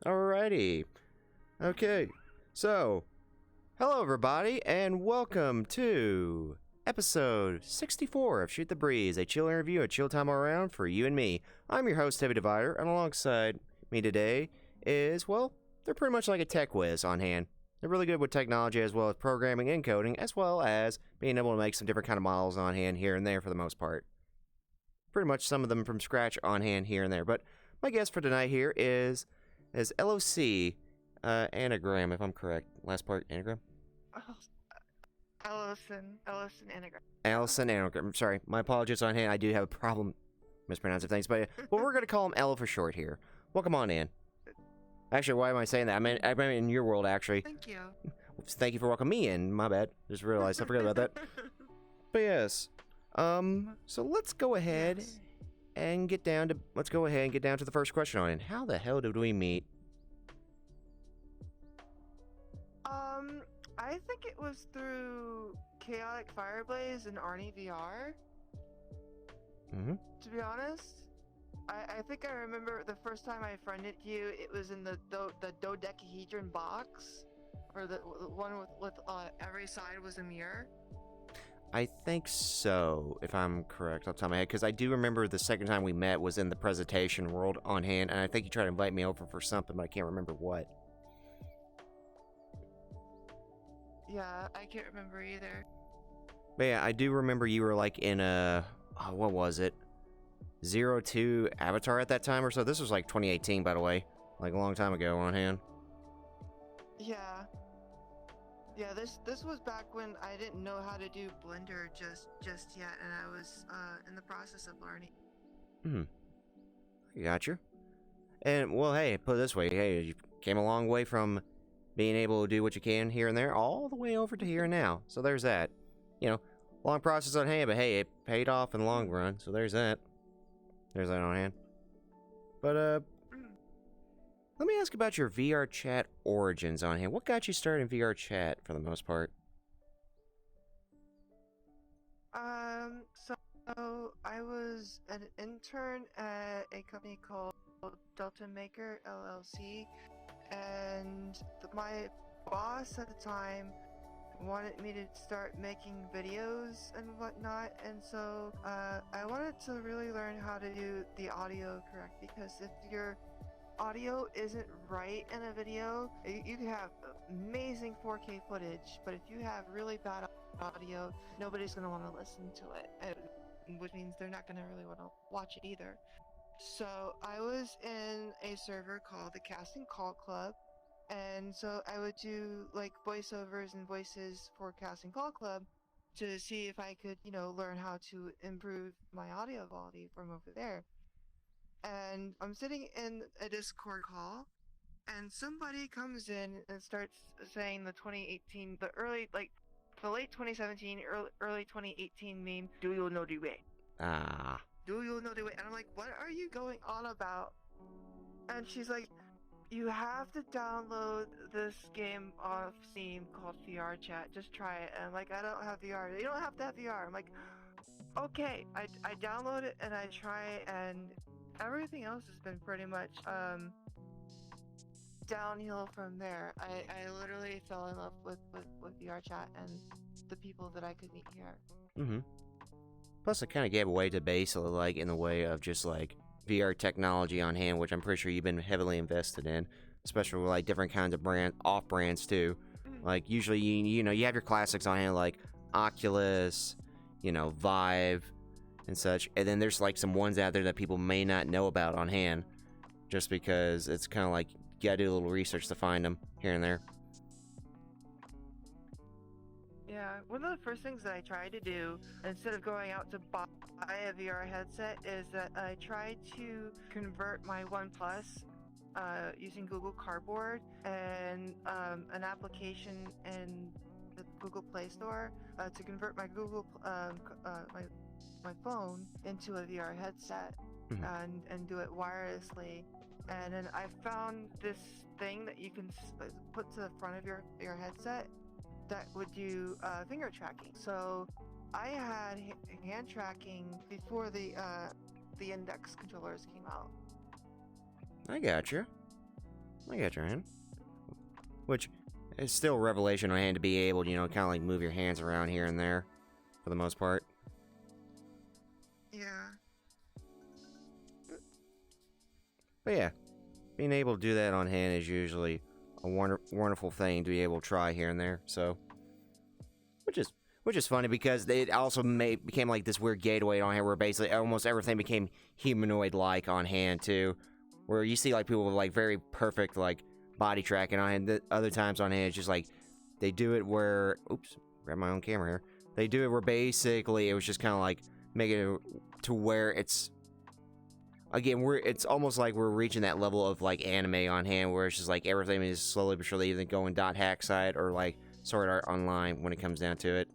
Alrighty. Okay. So, hello everybody, and welcome to episode 64 of Shoot the Breeze, a chill interview, a chill time all around for you and me. I'm your host, HeavyDivider, and alongside me today is, well, they're pretty much like a tech whiz on hand. They're really good with technology as well as programming and coding, as well as being able to make some different kind of models on hand here and there for the most part. Pretty much some of them from scratch on hand here and there. But my guest for tonight here is LOC anagram, if I'm correct. Last part, anagram? Oh, Ellison anagram. Allison anagram. Sorry, my apologies on hand. I do have a problem mispronouncing things, but we're going to call him Ella for short here. Welcome on in. Actually, why am I saying that? I mean in your world, actually. Thank you. Thank you for welcoming me in. My bad. Just realized I forgot about that. But yes. So let's go ahead and get down to the first question on it. How the hell did we meet? I think it was through Chaotic Fireblaze and Arnie VR. To be honest, I think I remember the first time I friended you. It was in the dodecahedron box, or the one with every side was a mirror. I think so, if I'm correct off the top of my head, because I do remember the second time we met was in the presentation world on hand, and I think you tried to invite me over for something, but I can't remember what. Yeah, I can't remember either. But yeah, I do remember you were like in a, what was it? 02 Avatar at that time or so. This was like 2018, by the way, like a long time ago on hand. Yeah. Yeah, this was back when I didn't know how to do Blender just yet, and I was in the process of learning. I gotcha. And well, hey, put it this way, hey, you came a long way from being able to do what you can here and there, all the way over to here and now. So there's that. You know, long process on hand, but hey, it paid off in the long run. So there's that. There's that on hand. But let me ask about your VR chat origins on hand. What got you started in VR chat for the most part? So I was an intern at a company called Delta Maker LLC, and my boss at the time wanted me to start making videos and whatnot, and so I wanted to really learn how to do the audio correct, because if your audio isn't right in a video, you can have amazing 4K footage, but if you have really bad audio, nobody's going to want to listen to it, which means they're not going to really want to watch it either. So I was in a server called the Casting Call Club, and so I would do like voiceovers and voices for Casting Call Club to see if I could, learn how to improve my audio quality from over there. And I'm sitting in a Discord call, and somebody comes in and starts saying the 2018, the late 2017, early 2018 meme, "Do you know the way? Do you know the way?" And I'm like, "What are you going on about?" And she's like, "You have to download this game off Steam called VR Chat. Just try it." And I'm like, "I don't have VR." "You don't have to have VR." I'm like, "Okay." I download it and I try it, and everything else has been pretty much downhill from there. I literally fell in love with VR Chat and the people that I could meet here. Plus, it kind of gave away to basically, like, in the way of just, like, VR technology on hand, which I'm pretty sure you've been heavily invested in, especially with, like, different kinds of off-brands, too. Like, usually, you have your classics on hand, like Oculus, Vive, and such, and then there's, like, some ones out there that people may not know about on hand, just because it's kind of like, you gotta do a little research to find them here and there. Yeah, one of the first things that I tried to do, instead of going out to buy a VR headset, is that I tried to convert my OnePlus using Google Cardboard and an application in the Google Play Store to convert my my phone into a VR headset and do it wirelessly. And then I found this thing that you can put to the front of your headset that would do finger tracking. So I had hand tracking before the index controllers came out. I gotcha. I got your hand. Which is still a revelation on hand to be able, kind of like move your hands around here and there, for the most part. Yeah. But yeah, being able to do that on hand is usually a wonderful thing to be able to try here and there. So, which is funny because it also became like this weird gateway on hand where basically almost everything became humanoid-like on hand too, where you see like people with like very perfect like body tracking on hand. Other times on hand, it's just like they do it where, oops, grab my own camera here. They do it where basically it was just kind of like making it to where it's. Again, it's almost like we're reaching that level of like anime on hand where it's just like everything is slowly but surely either going .hack side or like Sword Art Online when it comes down to it.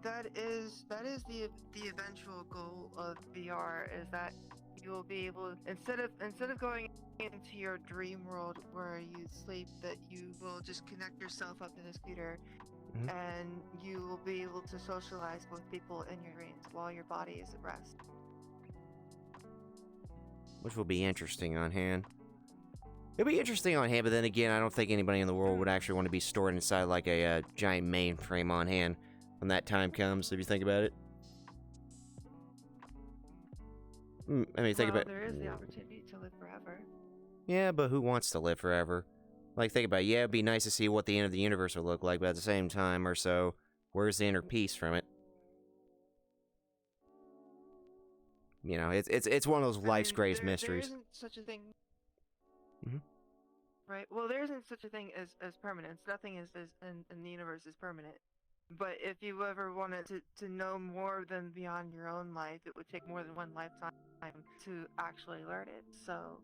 That is the eventual goal of VR, is that you will be able, instead of going into your dream world where you sleep, that you will just connect yourself up to this computer. Mm-hmm. And you will be able to socialize with people in your dreams while your body is at rest. Which will be interesting on hand. It'll be interesting on hand, but then again, I don't think anybody in the world would actually want to be stored inside like a giant mainframe on hand when that time comes, if you think about it. Think about it. There is the opportunity to live forever. Yeah, but who wants to live forever? Like, think about it. Yeah, it'd be nice to see what the end of the universe would look like, but at the same time or so, where's the inner peace from it? It's one of those life's greatest mysteries. There isn't such a thing. Mm-hmm. Right. Well, there isn't such a thing as permanence. Nothing is in the universe is permanent. But if you ever wanted to know more than beyond your own life, it would take more than one lifetime to actually learn it. So.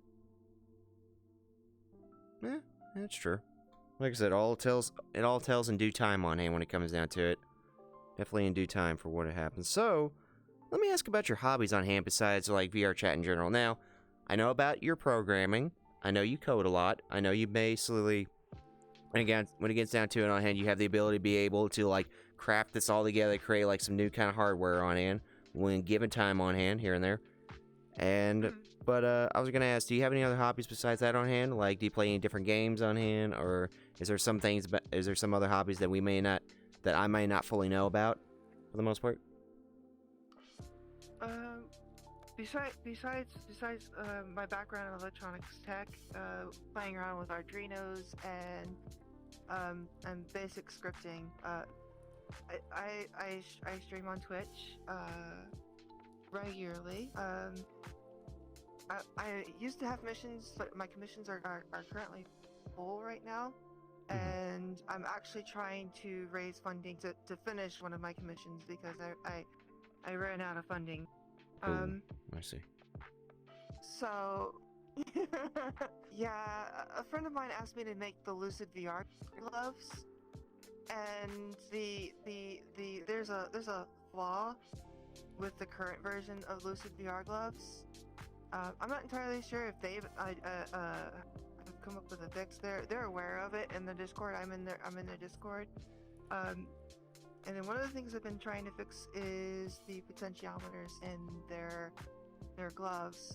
Yeah. That's true. Like I said, it all tells in due time on hand when it comes down to it. Definitely in due time for what happens. So, let me ask about your hobbies on hand besides like VR chat in general. Now, I know about your programming. I know you code a lot. I know you basically, when it gets down to it on hand, you have the ability to be able to like craft this all together, create like some new kind of hardware on hand when given time on hand here and there. And but I was gonna ask, do you have any other hobbies besides that on hand? Like, do you play any different games on hand, or is there some other hobbies that I may not fully know about, for the most part? Besides my background in electronics tech, playing around with Arduinos and basic scripting, I stream on Twitch regularly. I used to have missions, but my commissions are currently full right now, and I'm actually trying to raise funding to finish one of my commissions because I ran out of funding. I see. So, yeah, a friend of mine asked me to make the Lucid VR gloves, and there's a flaw with the current version of Lucid VR gloves. I'm not entirely sure if they've come up with a fix. They're aware of it in the Discord. I'm in their Discord. And then one of the things I've been trying to fix is the potentiometers in their gloves.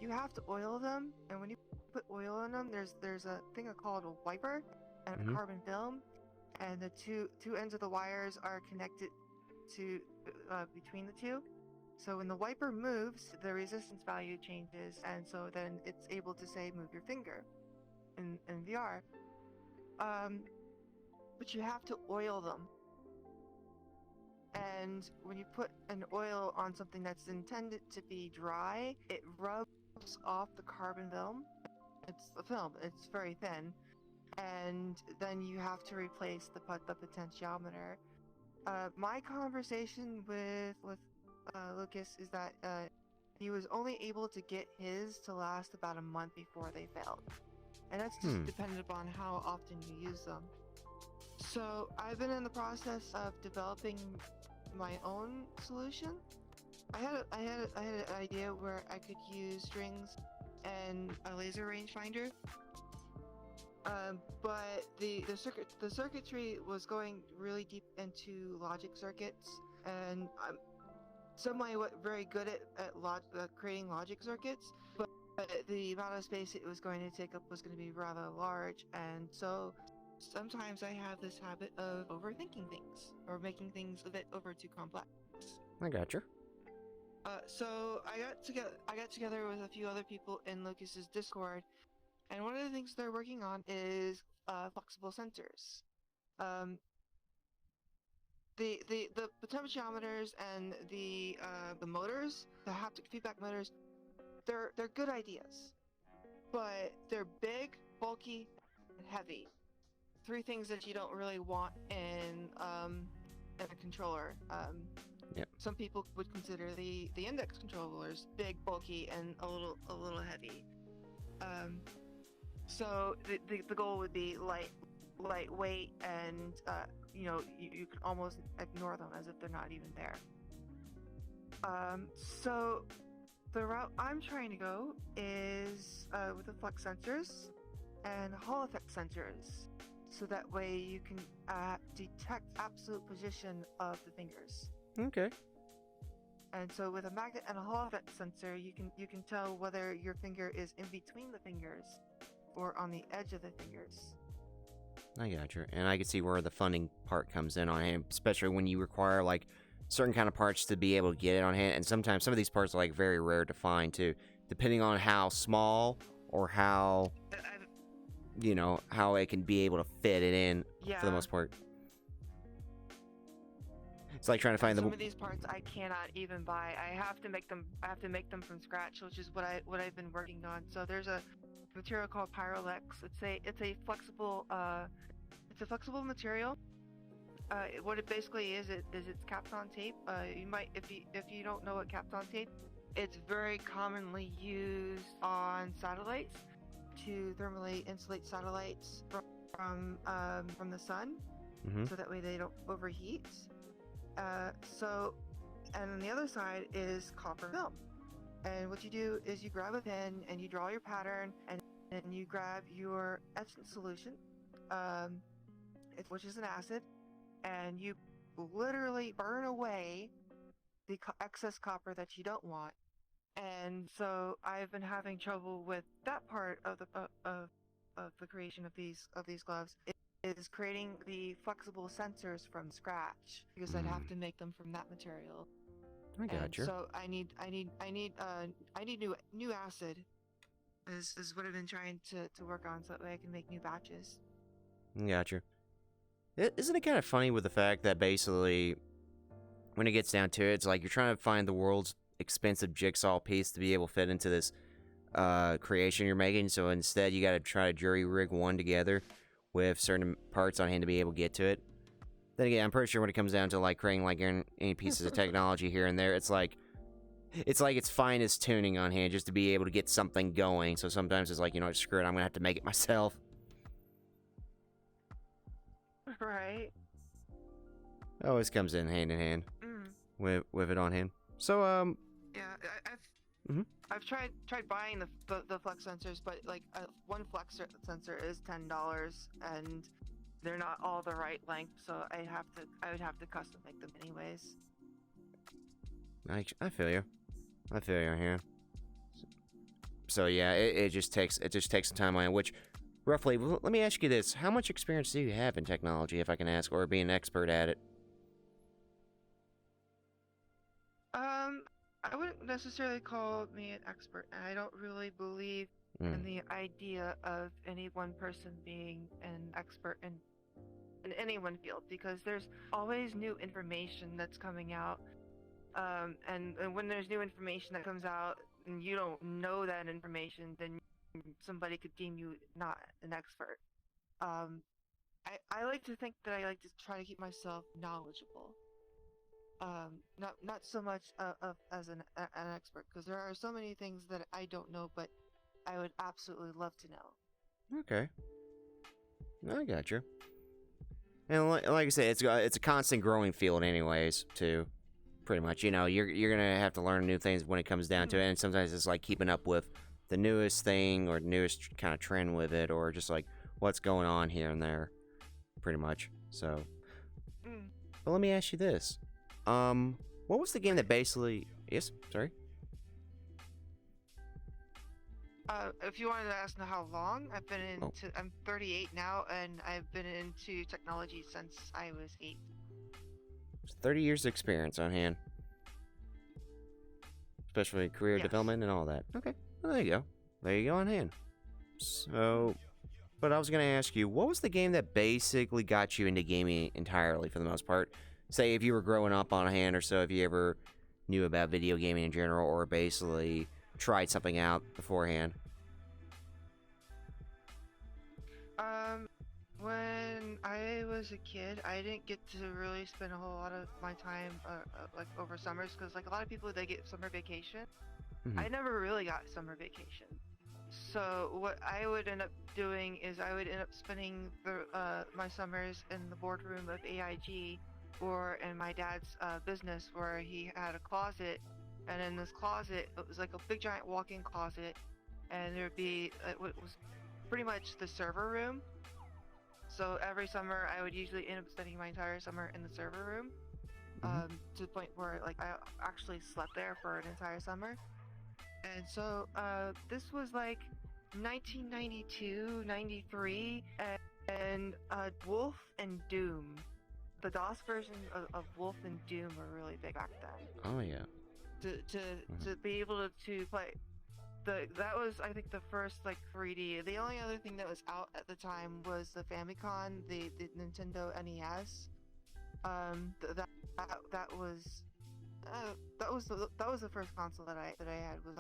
You have to oil them, and when you put oil in them, there's a thing called a wiper and a carbon film, and the two ends of the wires are connected to between the two. So when the wiper moves, the resistance value changes, and so then it's able to say move your finger in VR. But you have to oil them. And when you put an oil on something that's intended to be dry, it rubs off the carbon film. It's the film, it's very thin. And then you have to replace the potentiometer. My conversation with Lucas is that he was only able to get his to last about a month before they failed. And that's just dependent upon how often you use them. So I've been in the process of developing my own solution. I had an idea where I could use strings and a laser rangefinder. But the circuitry was going really deep into logic circuits, and very good at creating logic circuits, but the amount of space it was going to take up was going to be rather large, and so sometimes I have this habit of overthinking things or making things a bit over too complex. I gotcha. So I got together with a few other people in Lucas's Discord, and one of the things they're working on is flexible sensors. Um, the potentiometers and the motors, the haptic feedback motors, they're good ideas, but they're big, bulky, and heavy. Three things that you don't really want in a controller. Yep. Some people would consider the index controllers big, bulky, and a little heavy. So the goal would be lightweight, and you can almost ignore them as if they're not even there. So the route I'm trying to go is with the flex sensors and Hall effect sensors, so that way you can detect absolute position of the fingers. Okay. And so with a magnet and a Hall effect sensor, you can tell whether your finger is in between the fingers or on the edge of the fingers. I gotcha. And I can see where the funding part comes in on hand, especially when you require like certain kind of parts to be able to get it on hand. And sometimes some of these parts are like very rare to find too, depending on how small or how how it can be able to fit it in for the most part. It's like trying to find some of these parts I cannot even buy. I have to make them from scratch, which is what I've been working on. So there's a material called Pyrolex. It's a flexible material. What it basically is it's Kapton tape. You might, if you don't know what Kapton tape, it's very commonly used on satellites to thermally insulate satellites from the sun, so that way they don't overheat. And on the other side is copper film. And what you do is you grab a pen and you draw your pattern, and then you grab your etchant solution, which is an acid, and you literally burn away the excess copper that you don't want. And so I've been having trouble with that part of the creation of these gloves. Is creating the flexible sensors from scratch, because I'd have to make them from that material. I gotcha. So I need new acid. Is what I've been trying to work on, so that way I can make new batches. Gotcha. Isn't it kind of funny with the fact that basically, when it gets down to it, it's like you're trying to find the world's expensive jigsaw piece to be able to fit into this creation you're making. So instead, you got to try to jury rig one together with certain parts on hand to be able to get to it. Then again, I'm pretty sure when it comes down to like creating like any pieces of technology here and there, it's like its finest tuning on hand just to be able to get something going. So sometimes it's like, screw it, I'm gonna have to make it myself. Right. It always comes in hand with it on hand. So yeah, I've tried buying the flex sensors, but like one flex sensor is $10, and they're not all the right length, so I would have to custom make them anyways. I feel you. I feel you here. So yeah, it just takes some time on it, which roughly, let me ask you this: how much experience do you have in technology, if I can ask, or being an expert at it? I wouldn't necessarily call me an expert, and I don't really believe in the idea of any one person being an expert in any one field, because there's always new information that's coming out, and when there's new information that comes out and you don't know that information, then somebody could deem you not an expert. I like to think that I like to try to keep myself knowledgeable. Not so much as an expert, because there are so many things that I don't know, but I would absolutely love to know. Okay, I gotcha. And like I said, it's a constant growing field, anyways. Too, pretty much. You're gonna have to learn new things when it comes down to it, and sometimes it's like keeping up with the newest thing or newest kind of trend with it, or just like what's going on here and there, pretty much. So, but let me ask you this. What was the game that basically... Yes, sorry. If you wanted to ask how long, I've been Oh. I'm 38 now, and I've been into technology since I was 8. 30 years experience on hand. Especially career development and all that. Okay, well, there you go. There you go on hand. So, but I was going to ask you, what was the game that basically got you into gaming entirely for the most part? Say if you were growing up on hand, or so, if you ever knew about video gaming in general, or basically tried something out beforehand. When I was a kid, I didn't get to really spend a whole lot of my time like over summers, because like a lot of people, they get summer vacation. Mm-hmm. I never really got summer vacation. So what I would end up doing is I would end up spending my summers in the boardroom of AIG, or in my dad's business, where he had a closet, and in this closet it was like a big giant walk-in closet, and there'd be what was pretty much the server room. So every summer I would usually end up spending my entire summer in the server room, to the point where like I actually slept there for an entire summer. And so this was like 1992, 93, and Wolf and Doom. The DOS version of Wolf and Doom were really big back then. Oh yeah. To be able to play that was, I think, the first like 3D. The only other thing that was out at the time was the Famicom, the Nintendo NES. That was the first console that I had, was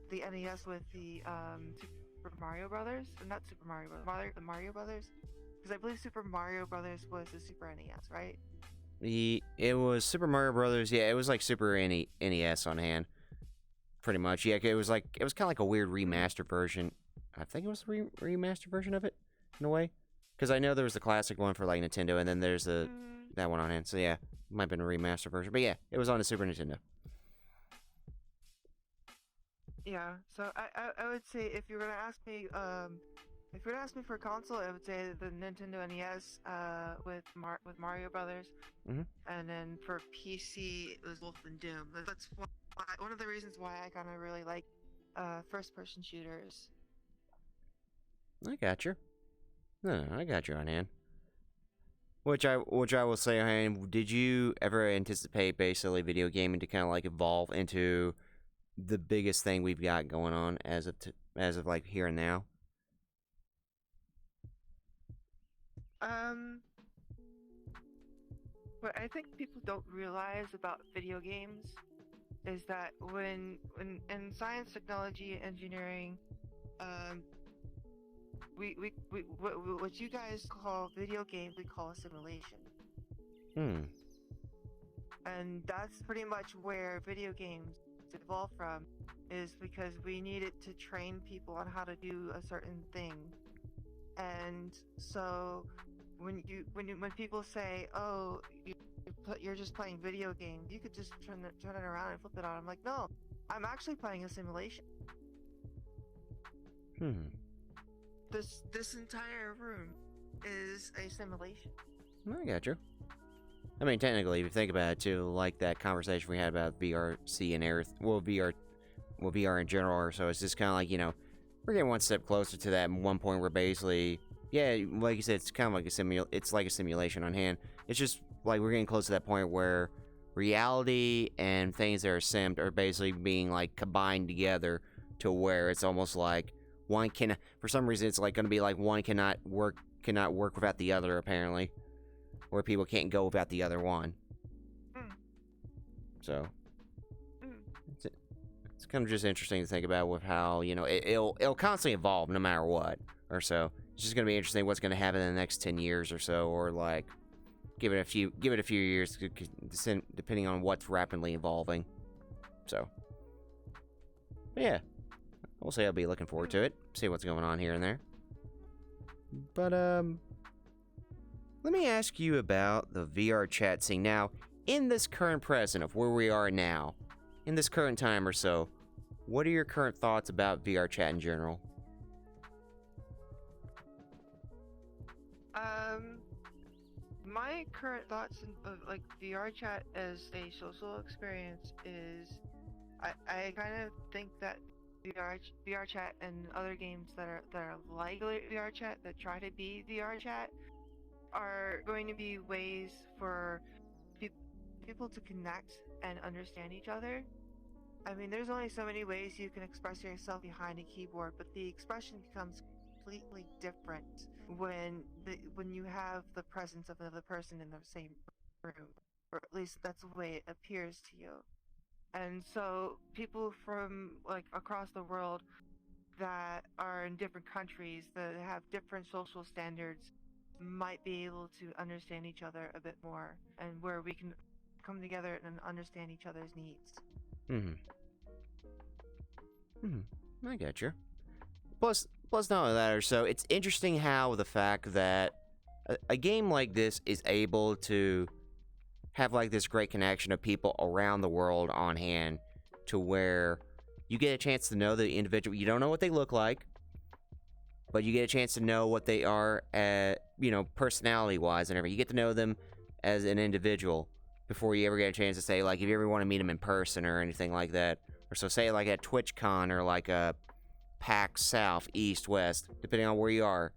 the NES with the Super Mario Brothers, or not Super Mario Brothers, the Mario Brothers, because I believe Super Mario Brothers was the Super NES, right? It was Super Mario Brothers. Yeah, it was like Super NES on hand. Pretty much, yeah. It was kind of like a weird remastered version. I think it was the remastered version of it, in a way. Because I know there was the classic one for like Nintendo, and then there's that one on hand. So yeah, it might have been a remastered version. But yeah, it was on the Super Nintendo. Yeah, so I would say, if you're gonna ask me for a console, I would say the Nintendo NES with Mario Brothers, and then for PC it was Wolf and Doom. That's one of the reasons why I kind of really like first-person shooters. I got you. No, I got you on hand. Which I will say on hand. Did you ever anticipate basically video gaming to kind of like evolve into the biggest thing we've got going on as of like here and now? What I think people don't realize about video games is that when in science, technology, and engineering, what you guys call video games, we call a simulation. And that's pretty much where video games evolved from, is because we needed to train people on how to do a certain thing. And so when people say, "Oh, you're just playing video games," you could just turn it around and flip it on. I'm like, no, I'm actually playing a simulation. This entire room is a simulation. I got you. I mean, technically, if you think about it too, like that conversation we had about VRC and everything, VR in general, or so, it's just kind of like, we're getting one step closer to that one point where basically, yeah, like you said, it's kind of like it's like a simulation on hand. It's just like we're getting close to that point where reality and things that are simmed are basically being like combined together to where it's almost like one can, for some reason, it's like going to be like one cannot work without the other, apparently, where people can't go without the other one. So it's kind of just interesting to think about with how, it'll constantly evolve no matter what, or so. It's just going to be interesting what's going to happen in the next 10 years or so, or like give it a few years, depending on what's rapidly evolving. So, but yeah, we'll say I'll be looking forward to it, see what's going on here and there. But let me ask you about the VR chat scene now. In this current present of where we are now, in this current time or so, what are your current thoughts about VR chat in general? my current thoughts of like VR chat as a social experience is, I kind of think that VR chat and other games that are like VR chat that try to be VR chat are going to be ways for pe- people to connect and understand each other. I mean, there's only so many ways you can express yourself behind a keyboard, but the expression becomes completely different when you have the presence of another person in the same room, or at least that's the way it appears to you. And so people from like across the world that are in different countries that have different social standards might be able to understand each other a bit more, and where we can come together and understand each other's needs. Hmm. I get you. Plus, not only that, or so it's interesting how the fact that a game like this is able to have like this great connection of people around the world on hand, to where you get a chance to know the individual. You don't know what they look like, but you get a chance to know what they are, personality wise and everything. You get to know them as an individual before you ever get a chance to say, like, if you ever want to meet them in person or anything like that. Or so, say, like at TwitchCon or like a PAX South, East, West, depending on where you are,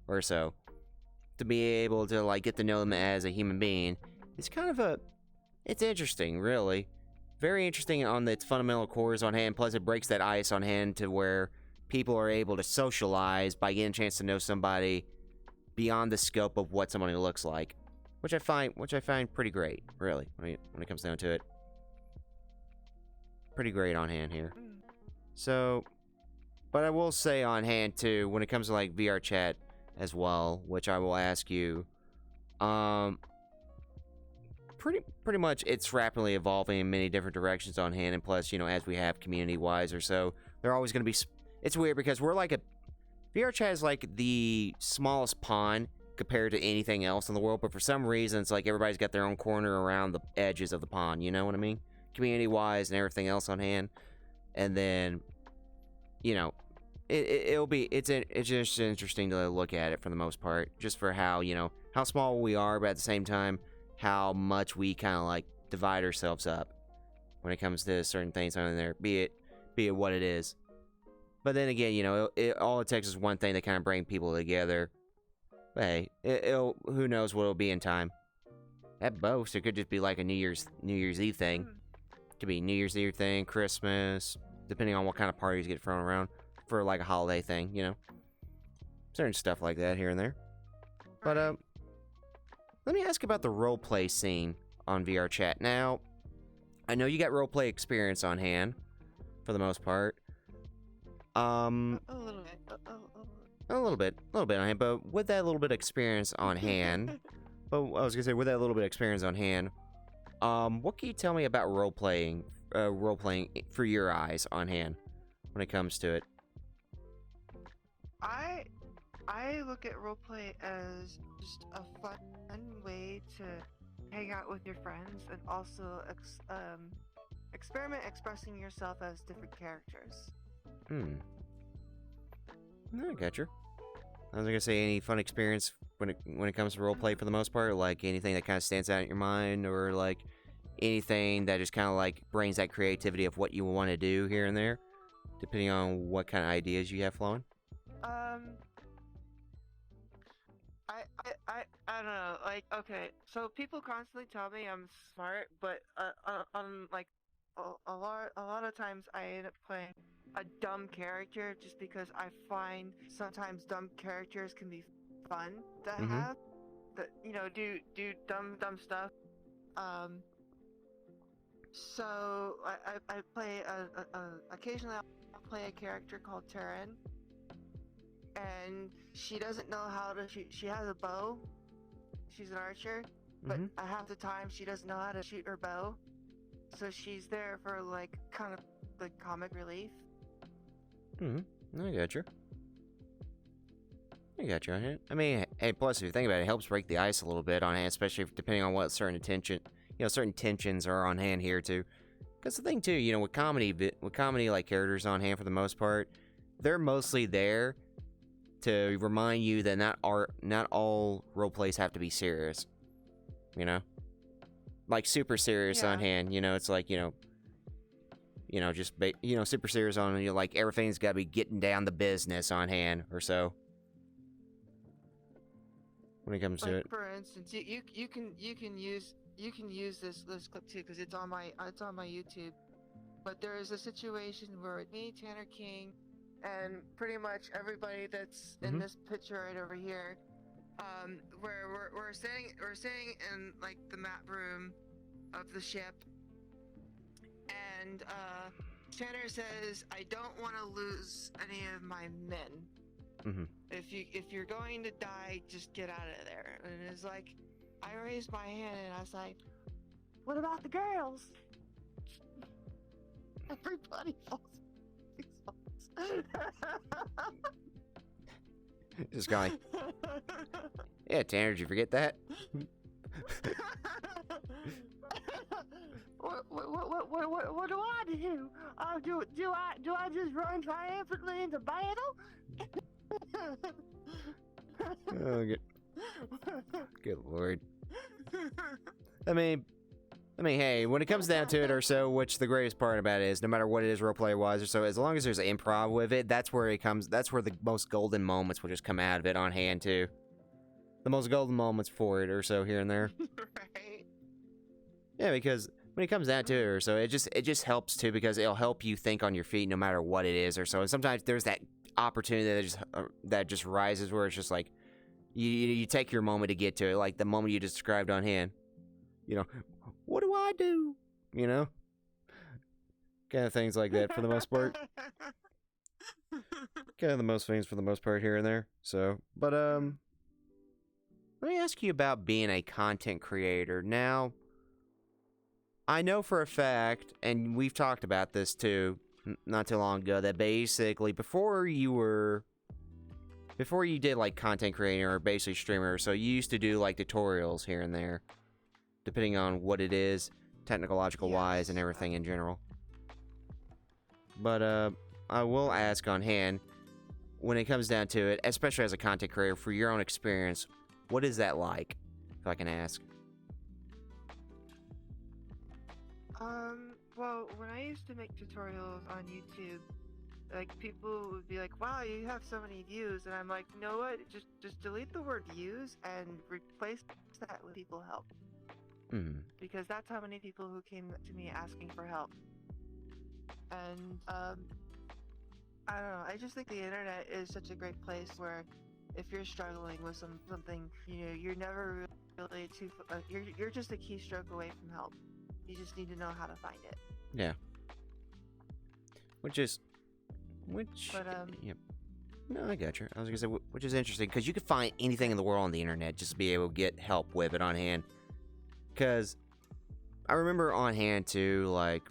or so. To be able to, like, get to know them as a human being, it's kind of it's interesting, really. Very interesting on its fundamental cores on hand, plus it breaks that ice on hand to where people are able to socialize by getting a chance to know somebody beyond the scope of what somebody looks like, which I find pretty great, really, when it comes down to it. Pretty great on hand here. So, but I will say on hand too, when it comes to like VR chat as well, which I will ask you, pretty much it's rapidly evolving in many different directions on hand, and plus, as we have community wise or so, they're always going to be. It's weird because we're like VR chat is like the smallest pond compared to anything else in the world, but for some reason, it's like everybody's got their own corner around the edges of the pond. You know what I mean? Community wise and everything else on hand, and then, it's just interesting to look at it for the most part, just for how how small we are, but at the same time how much we kind of like divide ourselves up when it comes to certain things on there, be it what it is. But then again, all it takes is one thing to kind of bring people together. But hey, who knows what it'll be in time. At most, it could just be like a New Year's Eve thing. Could be New Year's Eve thing, Christmas, depending on what kind of parties get thrown around for like a holiday thing, certain stuff like that here and there. But let me ask about the roleplay scene on VR chat. Now, I know you got roleplay experience on hand for the most part. A little bit. A little bit on hand, but with that little bit of experience on hand, what can you tell me about roleplaying for your eyes on hand when it comes to it? I look at roleplay as just a fun way to hang out with your friends and also experiment expressing yourself as different characters. I got you. I was gonna say, any fun experience when it comes to roleplay for the most part, like anything that kind of stands out in your mind, or like anything that just kind of like brings that creativity of what you want to do here and there, depending on what kind of ideas you have flowing. I don't know. Like, okay, so people constantly tell me I'm smart, but on like a lot of times I end up playing a dumb character just because I find sometimes dumb characters can be fun to have, that do dumb stuff. So I play occasionally I'll play a character called Taryn, and she doesn't know how to shoot. She has a bow. She's an archer, but half the time she doesn't know how to shoot her bow. So she's there for like kind of the comic relief. I got you. I mean, hey, plus if you think about it, it helps break the ice a little bit on hand, especially depending on what certain tensions are on hand here too. Because the thing too, with comedy like characters on hand for the most part, they're mostly there to remind you that not all role plays have to be serious. you know? Like super serious on Yeah. hand, it's like, just, super serious on, like everything's gotta be getting down the business on hand or so. When it comes to Like it. for instance, you can use this clip too because it's on my YouTube. But there is a situation where me, Tanner King, and pretty much everybody that's in this picture right over here, where we're sitting in like the map room of the ship, and Tanner says, "I don't want to lose any of my men. If you're going to die, just get out of there." And it's like, I raised my hand and I was like, "What about the girls?" Everybody falls. Just going, yeah, Tanner, did you forget that? What do I do? Do I just run triumphantly into battle? Oh, good lord. I mean, hey, when it comes down to it or so, which the greatest part about it is, no matter what it is roleplay-wise or so, as long as there's improv with it, that's where the most golden moments will just come out of it on hand, too. The most golden moments for it or so here and there. Right. Yeah, because when it comes down to it or so, it just helps, too, because it'll help you think on your feet no matter what it is or so. And sometimes there's that opportunity that just rises where it's just like, you take your moment to get to it, like the moment you described on hand. What do I do? Kind of things like that for the most part. Kind of the most things for the most part here and there. So, but let me ask you about being a content creator. Now, I know for a fact, and we've talked about this too, not too long ago, that basically before you did like content creating or basically streamer, so you used to do like tutorials here and there, depending on what it is, technological wise and everything in general. But I will ask on hand, when it comes down to it, especially as a content creator, for your own experience, what is that like, if I can ask? Well, when I used to make tutorials on YouTube, like people would be like, "Wow, you have so many views," and I'm like, "You know what? Just delete the word views and replace that with people help." Because that's how many people who came to me asking for help. And I don't know. I just think the internet is such a great place where, if you're struggling with something, you're never really you're just a keystroke away from help. You just need to know how to find it. Yeah. But yep. No, I got you. I was gonna say, which is interesting, because you could find anything in the world on the internet just to be able to get help with it on hand. Because I remember on hand too, like,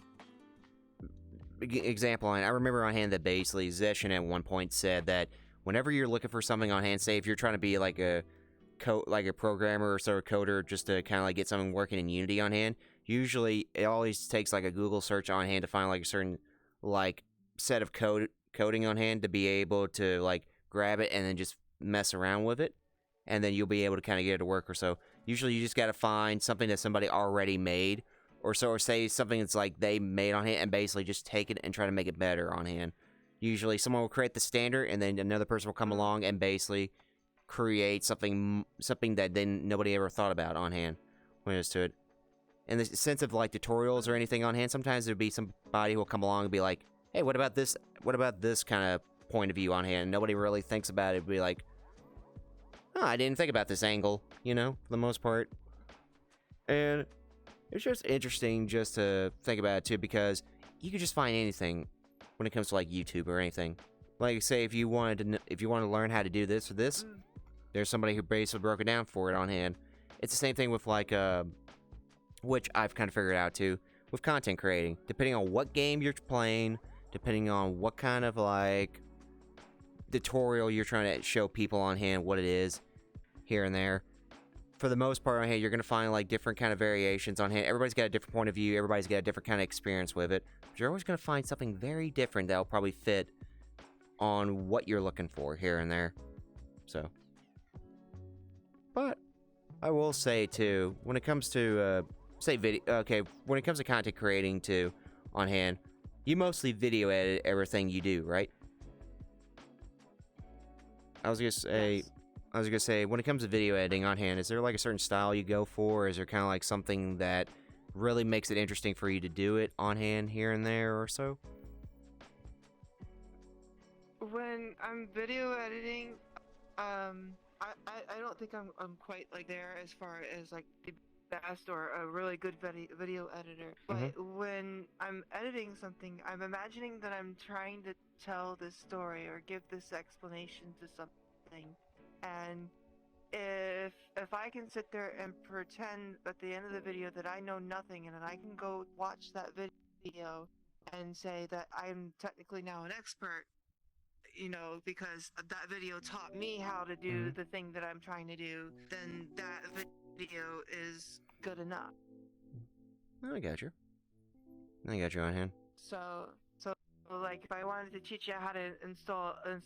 example, I remember on hand that basically Zeshin at one point said that whenever you're looking for something on hand, say if you're trying to be like a programmer or sort of coder, just to kind of like get something working in Unity on hand, usually it always takes like a Google search on hand to find like a certain like set of coding on hand to be able to like grab it and then just mess around with it, and then you'll be able to kind of get it to work or so. Usually you just got to find something that somebody already made or say something that's like they made on hand and basically just take it and try to make it better on hand. Usually someone will create the standard and then another person will come along and basically create something that then nobody ever thought about on hand when it was to it. In the sense of like tutorials or anything on hand, sometimes there'd be somebody who will come along and be like, "Hey, what about this kind of point of view on hand?" Nobody really thinks about it. It'd be like, "Oh, I didn't think about this angle," for the most part. And it's just interesting just to think about it too, because you could just find anything when it comes to like YouTube or anything. Like, say if you want to learn how to do this or this, there's somebody who basically broke it down for it on hand. It's the same thing with like which I've kind of figured out too, with content creating. Depending on what game you're playing, depending on what kind of like tutorial you're trying to show people on hand what it is, here and there. For the most part on hand, you're going to find like different kind of variations on hand. Everybody's got a different point of view. Everybody's got a different kind of experience with it. But you're always going to find something very different that'll probably fit on what you're looking for here and there. So, but I will say too, when it comes to say video, okay, when it comes to content creating too, on hand, you mostly video edit everything you do, right? I was gonna say, Yes. when it comes to video editing on hand, is there like a certain style you go for? Is there kind of like something that really makes it interesting for you to do it on hand here and there or so? When I'm video editing, I don't think I'm quite like there as far as like the best or a really good video editor. But when I'm editing something, I'm imagining that I'm trying to tell this story or give this explanation to something, and if I can sit there and pretend at the end of the video that I know nothing, and then I can go watch that video and say that I'm technically now an expert, because that video taught me how to do the thing that I'm trying to do, then that video is good enough. I got you. I got you on hand. So like if I wanted to teach you how to install a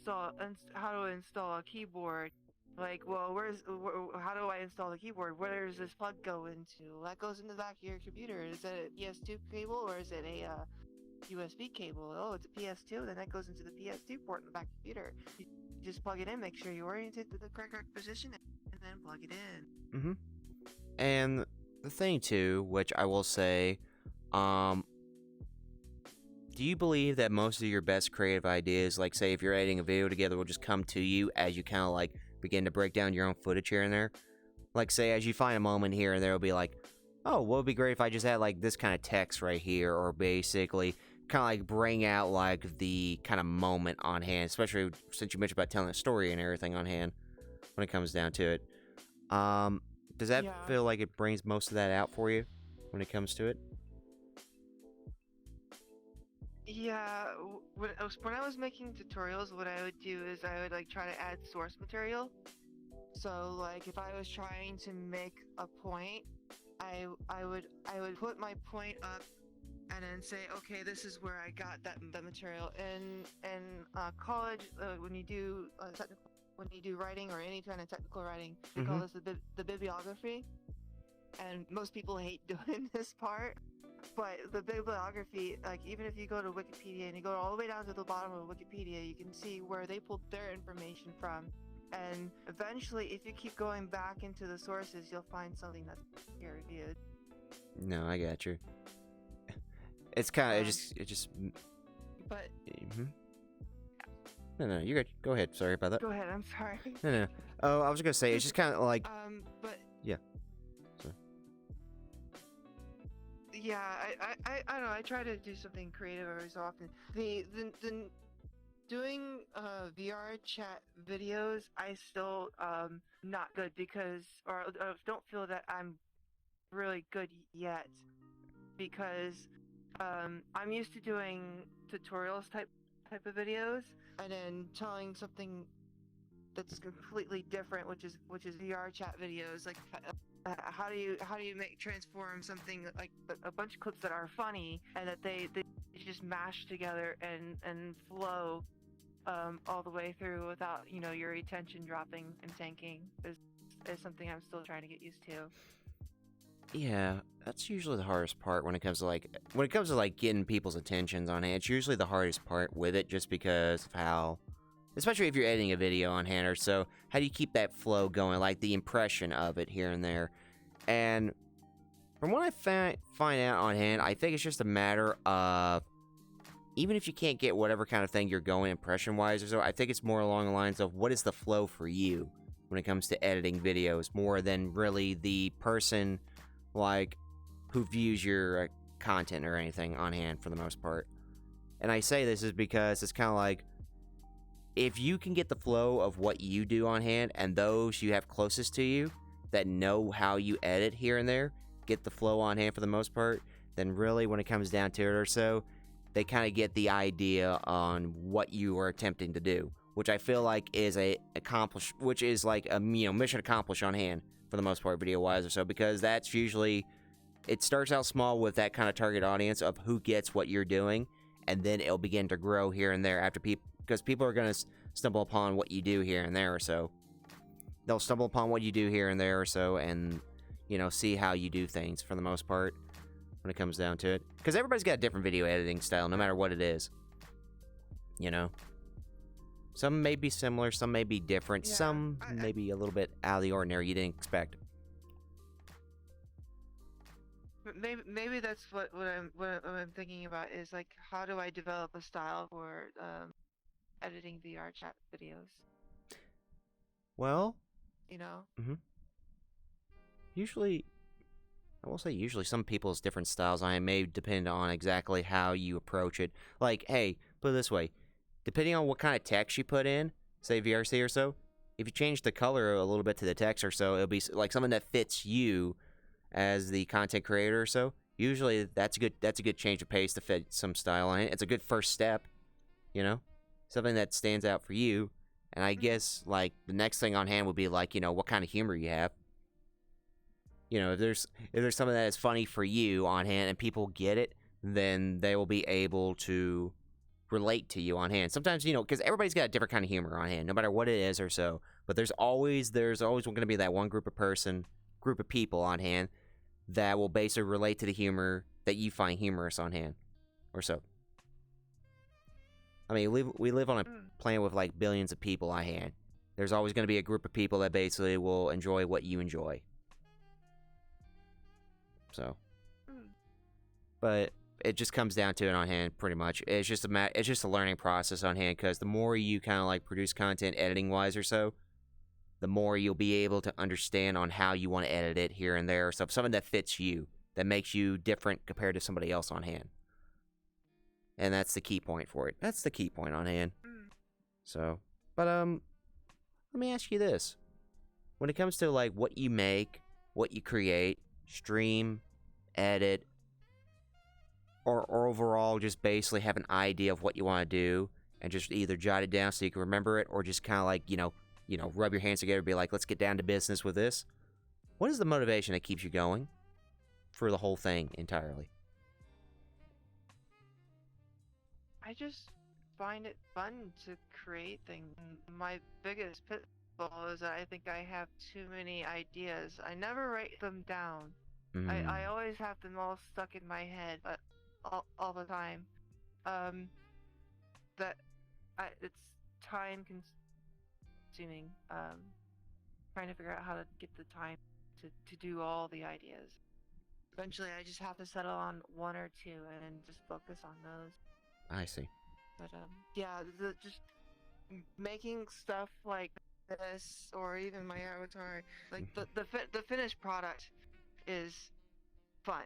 keyboard, like, well, how do I install the keyboard? Where does this plug go into? Well, that goes in the back of your computer. Is it a PS2 cable or is it a USB cable? Oh, it's a PS2, then that goes into the PS2 port in the back computer. You just plug it in, make sure you orient it to the correct position, and then plug it in. And the thing too, which I will say, do you believe that most of your best creative ideas, like say if you're editing a video together, will just come to you as you kind of like begin to break down your own footage here and there? Like say as you find a moment here and there, will be like, oh, what would be great if I just had like this kind of text right here, or basically kind of like bring out like the kind of moment on hand, especially since you mentioned about telling a story and everything on hand when it comes down to it. Does that feel like it brings most of that out for you when it comes to it? Yeah, when I was making tutorials, what I would do is I would like try to add source material. So like if I was trying to make a point, I would put my point up and then say, okay, this is where I got that material. In college, when you do writing or any kind of technical writing, we call this the bibliography, and most people hate doing this part. But the bibliography, like even if you go to Wikipedia and you go all the way down to the bottom of Wikipedia, you can see where they pulled their information from. And eventually, if you keep going back into the sources, you'll find something that's peer-reviewed. No, I got you. It's kind of, it just. But. No, you're good. Go ahead. Sorry about that. Go ahead. I'm sorry. No. Oh, I was gonna say it's just kind of like. But. Yeah. So. Yeah, I don't know. I try to do something creative every so often. The doing VR chat videos, I still not good because or don't feel that I'm really good yet, because I'm used to doing tutorials type of videos and then telling something that's completely different, which is VR chat videos. Like how do you transform something like a bunch of clips that are funny and that they just mash together and flow all the way through without your retention dropping and tanking is something I'm still trying to get used to. Yeah, that's usually the hardest part when it comes to like getting people's attentions on hand. It's usually the hardest part with it, just because of how, especially if you're editing a video on hand or so, how do you keep that flow going, like the impression of it here and there. And from what I find out on hand, I think it's just a matter of, even if you can't get whatever kind of thing you're going impression-wise or so, I think it's more along the lines of what is the flow for you when it comes to editing videos, more than really the person like who views your content or anything on hand for the most part. And I say this is because it's kind of like, if you can get the flow of what you do on hand and those you have closest to you that know how you edit here and there get the flow on hand for the most part, then really when it comes down to it or so, they kind of get the idea on what you are attempting to do, which I feel like is like a mission accomplished on hand for the most part, video wise or so, because that's usually, it starts out small with that kind of target audience of who gets what you're doing, and then it'll begin to grow here and there after because people are going to stumble upon what you do here and there or so. they'll stumble upon what you do here and there or so, and see how you do things for the most part when it comes down to it. Because everybody's got a different video editing style, no matter what it is. Some may be similar, some may be different, some may be a little bit out of the ordinary you didn't expect. Maybe that's what I'm thinking about is like, how do I develop a style for editing VR chat videos? Well, Usually some people's different styles on it may depend on exactly how you approach it. Like, hey, put it this way. Depending on what kind of text you put in, say VRC or so, if you change the color a little bit to the text or so, it'll be like something that fits you as the content creator or so. Usually that's a good change of pace to fit some style on it. It's a good first step, something that stands out for you. And I guess like the next thing on hand would be like, what kind of humor you have. If there's something that is funny for you on hand and people get it, then they will be able to relate to you on hand. Sometimes, because everybody's got a different kind of humor on hand, no matter what it is or so. But there's always going to be that one group of people on hand that will basically relate to the humor that you find humorous on hand, or so. I mean, we live on a planet with like billions of people on hand. There's always going to be a group of people that basically will enjoy what you enjoy. So, but it just comes down to it on hand, pretty much. It's just a learning process on hand, because the more you kind of like produce content editing wise or so, the more you'll be able to understand on how you want to edit it here and there, so something that fits you, that makes you different compared to somebody else on hand. And that's the key point for it. That's the key point on hand. So, but let me ask you this: when it comes to like what you make, what you create, stream, edit, or overall just basically have an idea of what you want to do and just either jot it down so you can remember it, or just kind of like rub your hands together and be like, let's get down to business with this. What is the motivation that keeps you going for the whole thing entirely? I just find it fun to create things. My biggest pitfall is that I think I have too many ideas. I never write them down. I always have them all stuck in my head, but all the time. It's time consuming. Trying to figure out how to get the time to do all the ideas. Eventually, I just have to settle on one or two and just focus on those. I see. But yeah, just making stuff like this, or even my avatar, like the finished product is fun.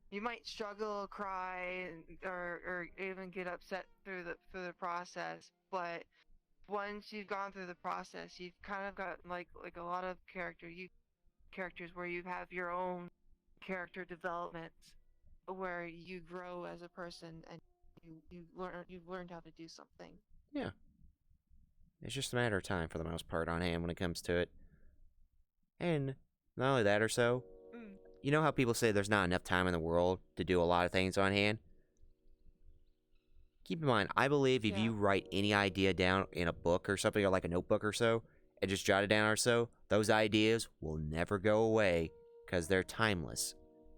You might struggle, cry, or even get upset through the process, but once you've gone through the process, you've kind of got like a lot of characters where you have your own character development, where you grow as a person and you've learned how to do something. Yeah. It's just a matter of time for the most part on hand when it comes to it. And not only that or so, you know how people say there's not enough time in the world to do a lot of things on hand? Keep in mind, I believe if you write any idea down in a book or something, or like a notebook or so, and just jot it down or so, those ideas will never go away because they're timeless.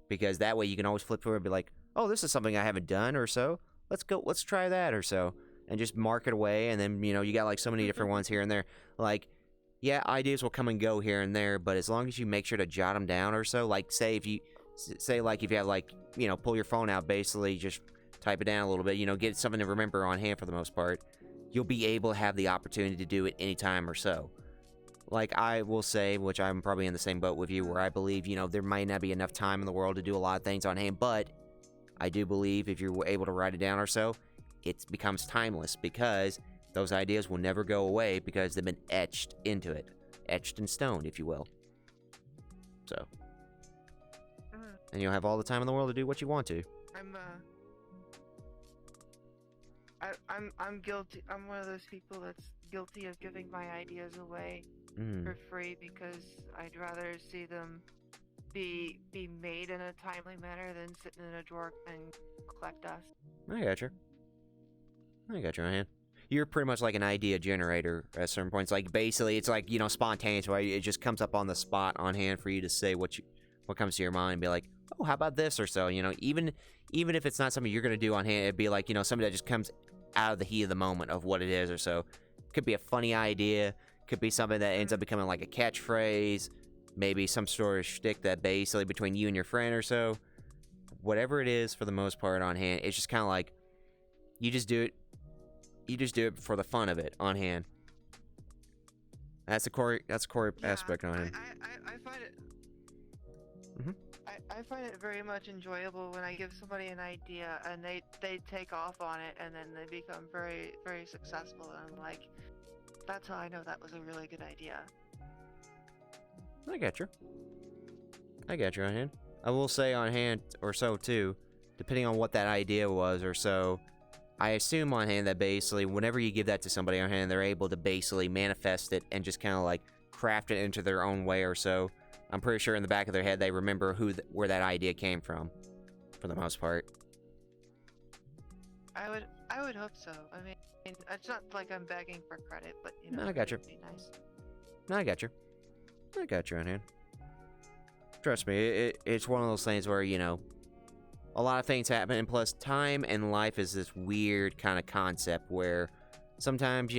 Because that way you can always flip through and be like, oh, this is something I haven't done or so. Let's try that or so. And just mark it away, and then, you got like so many different ones here and there. Like, yeah, ideas will come and go here and there, but as long as you make sure to jot them down or so, like, if you have, like, pull your phone out, basically just type it down a little bit, get something to remember on hand for the most part, you'll be able to have the opportunity to do it anytime or so. Like I will say, which I'm probably in the same boat with you, where I believe, there might not be enough time in the world to do a lot of things on hand, but I do believe if you're able to write it down or so, it becomes timeless, because those ideas will never go away because they've been etched into it. Etched in stone, if you will. So. And you'll have all the time in the world to do what you want to. I'm guilty. I'm one of those people that's guilty of giving my ideas away for free, because I'd rather see them be made in a timely manner than sitting in a drawer and collect dust. I got you on hand. you're pretty much like an idea generator at certain points. Like basically, it's like spontaneous, right? It just comes up on the spot on hand for you to say what comes to your mind and be like, oh, how about this or so. Even if it's not something you're gonna do on hand, it'd be like something that just comes out of the heat of the moment of what it is or so. Could be a funny idea. Could be something that ends up becoming like a catchphrase. Maybe some sort of shtick that basically between you and your friend or so. Whatever it is, for the most part on hand, it's just kind of like you just do it. You just do it for the fun of it on hand. That's the core aspect on hand. I find it. Mm-hmm. I find it very much enjoyable when I give somebody an idea and they take off on it and then they become very, very successful, and I'm like, that's how I know that was a really good idea. I got you on hand. I will say on hand or so too, depending on what that idea was or so. I assume on hand that basically whenever you give that to somebody on hand, they're able to basically manifest it and just kind of like craft it into their own way or so. I'm pretty sure in the back of their head they remember where that idea came from, for the most part. I would hope so. I mean, it's not like I'm begging for credit, but No, I got you. it'd be nice. No, I got you on hand. Trust me, it's one of those things where a lot of things happen, and plus time and life is this weird kind of concept where sometimes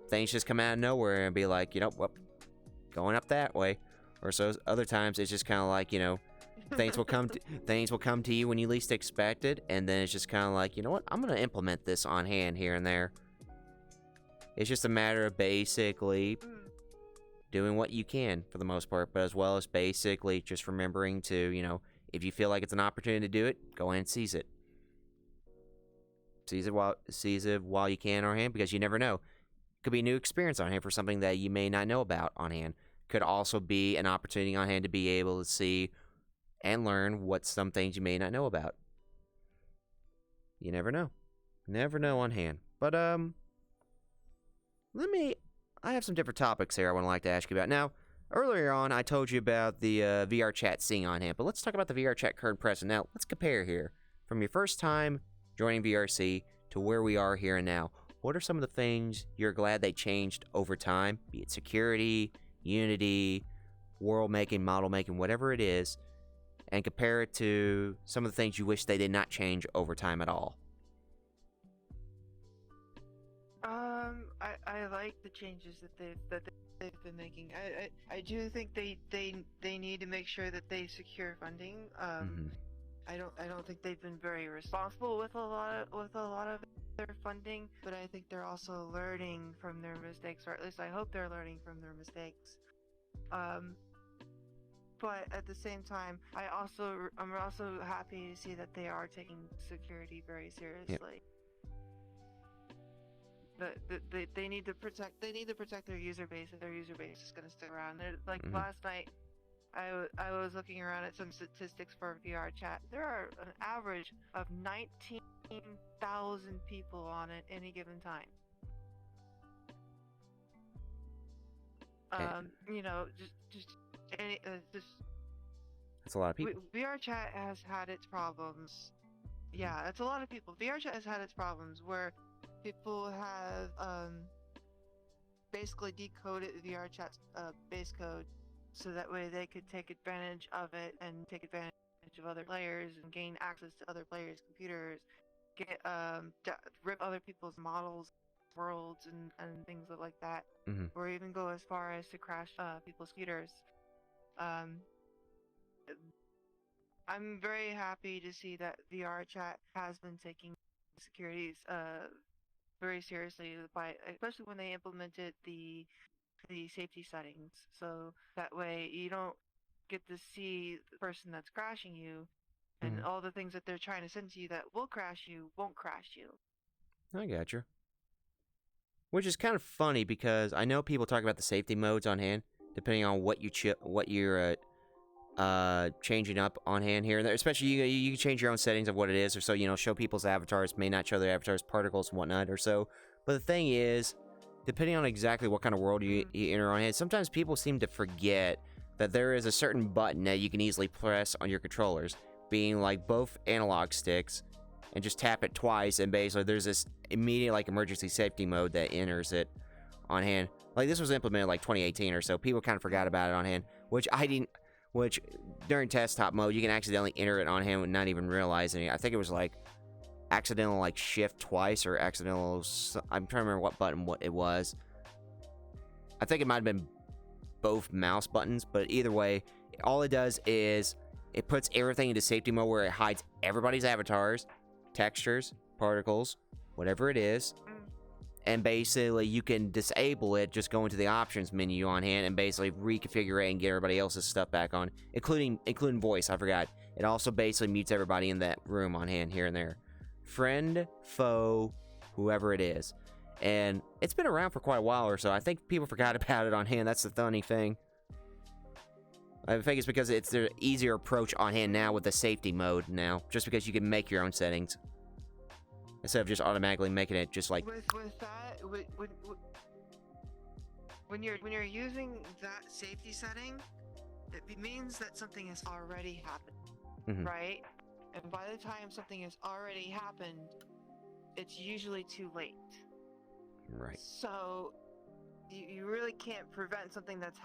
things just come out of nowhere and be like well, going up that way. Or so other times it's just kind of like things will come to you when you least expect it, and then it's just kind of like what, I'm gonna implement this on hand here and there. It's just a matter of basically doing what you can for the most part, but as well as basically just remembering to if you feel like it's an opportunity to do it, go ahead and seize it. Seize it while you can on hand, because you never know. Could be a new experience on hand for something that you may not know about on hand. Could also be an opportunity on hand to be able to see and learn what some things you may not know about. You never know. Never know on hand. But, I have some different topics here I would like to ask you about. Now, earlier on, I told you about the VR chat seeing on hand, but let's talk about the VR chat current present. Now, let's compare here. From your first time joining VRC to where we are here and now, what are some of the things you're glad they changed over time? Be it security, Unity, world making, model making, whatever it is, and compare it to some of the things you wish they did not change over time at all. I like the changes that they've been making. I do think they need to make sure that they secure funding. I don't think they've been very responsible with a lot of their funding, but I think they're also learning from their mistakes, or at least I hope they're learning from their mistakes. But at the same time, I'm also happy to see that they are taking security very seriously. Yep. They need to protect their user base, and their user base is going to stick around. Last night, I was looking around at some statistics for VR chat. There are an average of 19,000 people on it any given time. That's a lot of people. VR chat has had its problems. Yeah, that's a lot of people. VR chat has had its problems where people have basically decoded VR chat's base code so that way they could take advantage of it and take advantage of other players and gain access to other players' computers, rip other people's models, worlds, and things like that, or even go as far as to crash people's computers. I'm very happy to see that VR chat has been taking securities very seriously, especially when they implemented the safety settings, so that way you don't get to see the person that's crashing you, and all the things that they're trying to send to you that will crash you won't crash you. I gotcha. Which is kind of funny because I know people talk about the safety modes on hand, depending on what you're changing up on hand here and there. Especially you can change your own settings of what it is, or so show people's avatars, may not show their avatars, particles and whatnot, or so. But the thing is, depending on exactly what kind of world you enter on hand, sometimes people seem to forget that there is a certain button that you can easily press on your controllers, being like both analog sticks, and just tap it twice, and basically there's this immediate like emergency safety mode that enters it on hand. Like this was implemented like 2018 or so. People kind of forgot about it on hand, which I didn't. Which during desktop mode you can accidentally enter it on hand and not even realizing it. I think it was like accidental like shift twice or accidental. I'm trying to remember what button it was. I think it might have been both mouse buttons, but either way, all it does is it puts everything into safety mode where it hides everybody's avatars, textures, particles, whatever it is. And basically, you can disable it, just go into the options menu on hand and basically reconfigure it and get everybody else's stuff back on, including voice. I forgot. It also basically mutes everybody in that room on hand here and there. Friend, foe, whoever it is. And it's been around for quite a while or so. I think people forgot about it on hand. That's the funny thing. I think it's because it's the easier approach on hand now with the safety mode now, just because you can make your own settings. Instead of just automatically making it just like... With that, when you're using that safety setting, it means that something has already happened, right? And by the time something has already happened, it's usually too late. Right. So, you really can't prevent something that's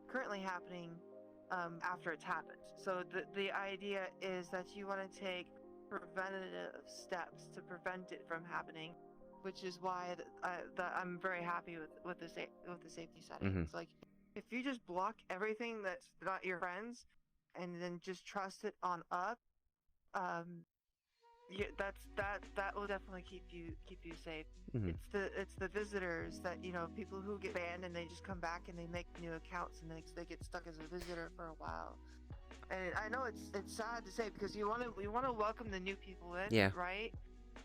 currently happening, after it's happened. So the idea is that you want to take preventative steps to prevent it from happening, which is why I'm very happy with the safety settings. Like, if you just block everything that's not your friends, and then just trust it on up, that will definitely keep you safe. It's the visitors that, people who get banned and they just come back and they make new accounts and they get stuck as a visitor for a while. And I know it's sad to say, because we want to welcome the new people in, right?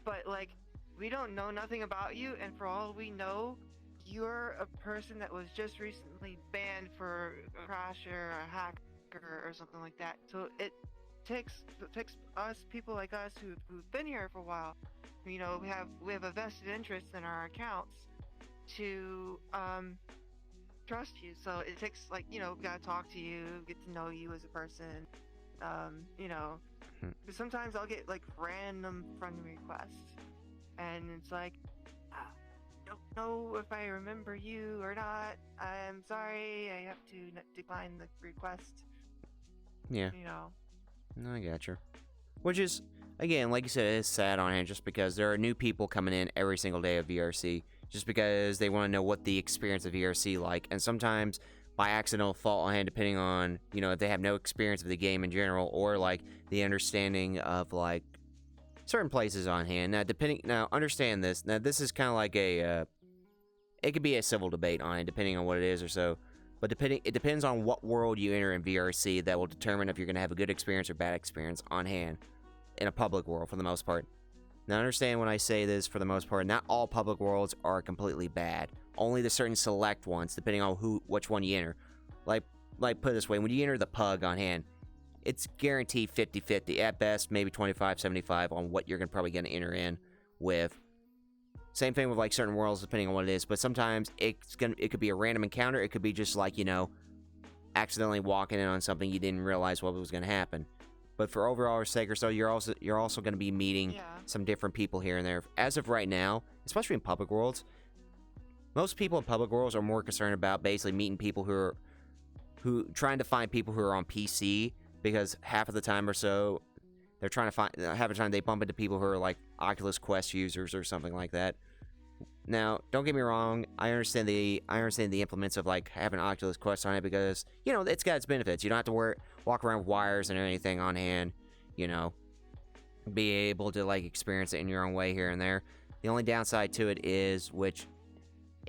But like, we don't know nothing about you, and for all we know, you're a person that was just recently banned for a crash or a hacker or something like that. So it takes us, people like us who've been here for a while, we have a vested interest in our accounts to trust you. So it takes, like, we gotta talk to you, get to know you as a person. Because sometimes I'll get like random friend requests, and it's like, don't know if I remember you or not. I'm sorry, I have to decline the request. Yeah. No, I got you. Which is, again, like you said, it's sad on hand just because there are new people coming in every single day of VRC, just because they want to know what the experience of VRC like, and sometimes by accidental fault on hand, depending on, if they have no experience of the game in general, or like the understanding of like certain places on hand. Now understand this. Now this is kind of like it could be a civil debate on it, depending on what it is or so. But it depends on what world you enter in VRC that will determine if you're going to have a good experience or bad experience on hand in a public world for the most part. Now understand when I say this, for the most part, not all public worlds are completely bad. Only the certain select ones, depending on which one you enter. Like put it this way, when you enter the pug on hand, it's guaranteed 50-50. At best, maybe 25-75 on what you're probably going to enter in with. Same thing with like certain worlds, depending on what it is. But sometimes it could be a random encounter. It could be just like, accidentally walking in on something you didn't realize what was going to happen. But for overall sake or so, you're also going to be meeting some different people here and there. As of right now, especially in public worlds, most people in public worlds are more concerned about basically meeting people who trying to find people who are on PC, because half of the time or so they're trying to find, half the time they bump into people who are like Oculus Quest users or something like that. Now, don't get me wrong, I understand the implements of like having Oculus Quest on it, because it's got its benefits. You don't have to walk around with wires and anything on hand. Be able to like experience it in your own way here and there. The only downside to it is, which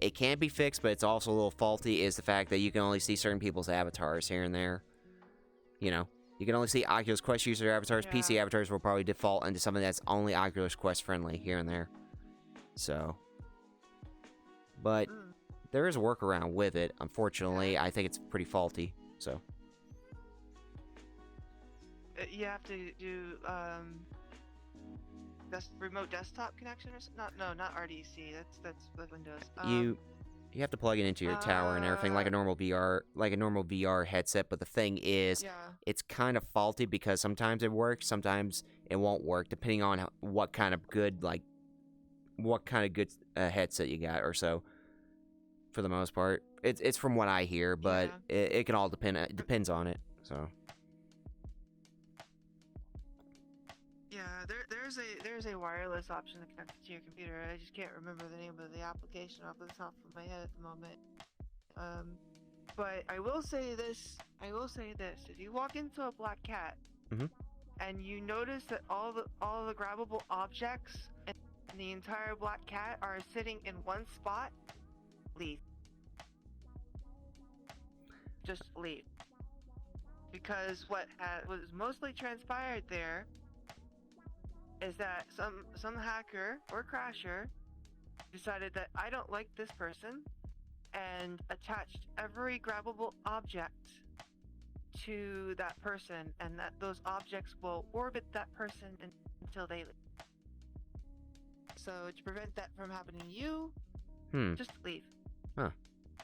it can be fixed, but it's also a little faulty, is the fact that you can only see certain people's avatars here and there. You can only see Oculus Quest user avatars. Yeah. PC avatars will probably default into something that's only Oculus Quest friendly here and there. So, but there is a workaround with it. Unfortunately, I think it's pretty faulty. So you have to do remote desktop connection or not RDC. That's with Windows. You have to plug it into your tower and everything like a normal VR headset. But the thing is, Yeah. it's kind of faulty because sometimes it works, sometimes it won't work, depending on what kind of good headset you got or so. For the most part, it's from what I hear, but it can all depend. It depends on it. So. Yeah, there's a wireless option that connects to your computer. I just can't remember the name of the application off the top of my head at the moment. But I will say this. If you walk into a black cat, and you notice that all the grabbable objects in the entire black cat are sitting in one spot, leave. Just leave. Because what was mostly transpired there is that some hacker or crasher decided that I don't like this person and attached every grabbable object to that person, and that those objects will orbit that person until they leave. So to prevent that from happening to you, just leave. Huh.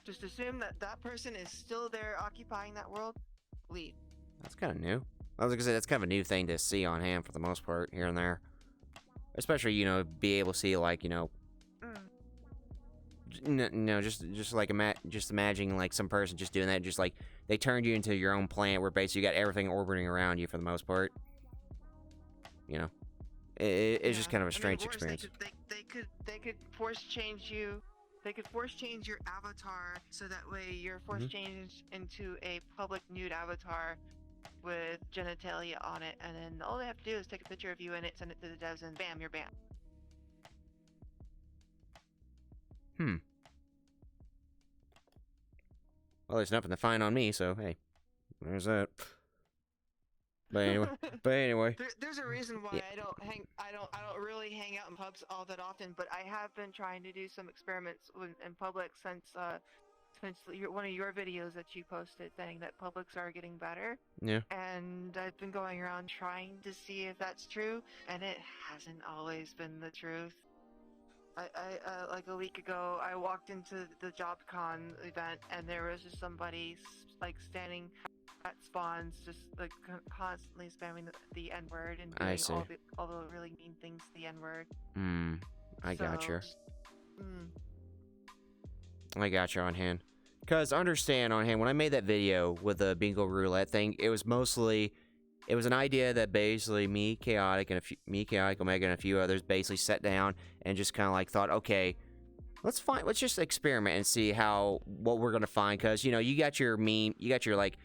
Just assume that that person is still there occupying that world, leave. That's kind of new. I was gonna say, that's kind of a new thing to see on hand for the most part, here and there. Especially, be able to see, like, just imagining, like, some person just doing that, just, like, they turned you into your own planet where basically you got everything orbiting around you for the most part. It's just kind of a strange experience. They could force change you. They could force change your avatar so that way you're force changed into a public nude avatar with genitalia on it, and then all they have to do is take a picture of you in it, send it to the devs, and bam, you're banned. Well, there's nothing to find on me, so hey, there's that. But anyway. There's a reason why I don't really hang out in pubs all that often, but I have been trying to do some experiments in public since one of your videos that you posted saying that publics are getting better. Yeah. And I've been going around trying to see if that's true, and it hasn't always been the truth. I like a week ago, I walked into the JobCon event, and there was just somebody like standing at spawns, just like constantly spamming the N-word and doing all the really mean things to the N-word. I gotcha. I got you on hand. Because understand on hand, when I made that video with the bingo roulette thing, it was an idea that basically me, Chaotic, Omega, and a few others basically sat down and just kind of like thought, okay, let's just experiment and see what we're gonna find. Because you got your like,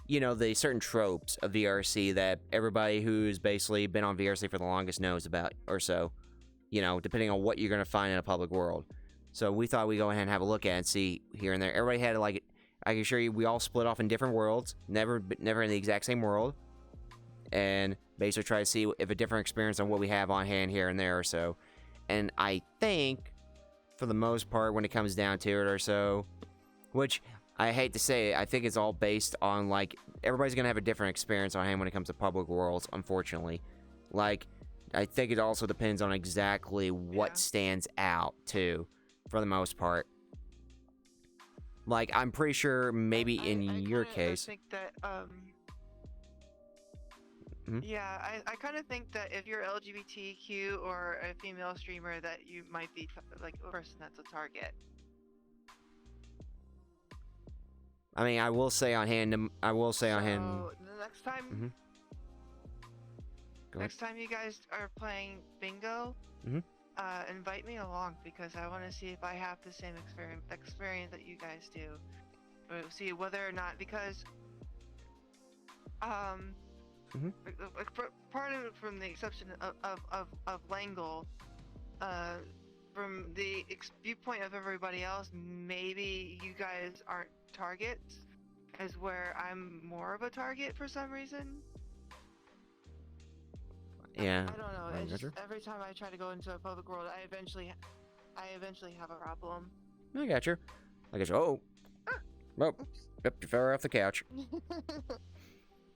the certain tropes of VRC that everybody who's basically been on VRC for the longest knows about, or so, depending on what you're gonna find in a public world. So we thought we'd go ahead and have a look at it and see here and there. Everybody had I can assure you, we all split off in different worlds, never in the exact same world, and basically try to see if a different experience on what we have on hand here and there or so. And I think, for the most part, when it comes down to it or so, which I hate to say it, I think it's all based on, like, everybody's gonna have a different experience on hand when it comes to public worlds, unfortunately. Like, I think it also depends on exactly what stands out, too. For the most part. Like, I'm pretty sure maybe in your case. I think that, yeah, I kind of think that if you're LGBTQ or a female streamer, that you might be like a person that's a target. I mean, I will say on hand. The next time, next time you guys are playing bingo, invite me along, because I want to see if I have the same experience that you guys do. We'll see whether or not, because part of it from the exception of Langle, from the viewpoint of everybody else, maybe you guys aren't targets, as where I'm more of a target for some reason. Yeah. I don't know. It's just, every time I try to go into a public world, I eventually have a problem. I got you. Oh. Well, yep, you fell right off the couch.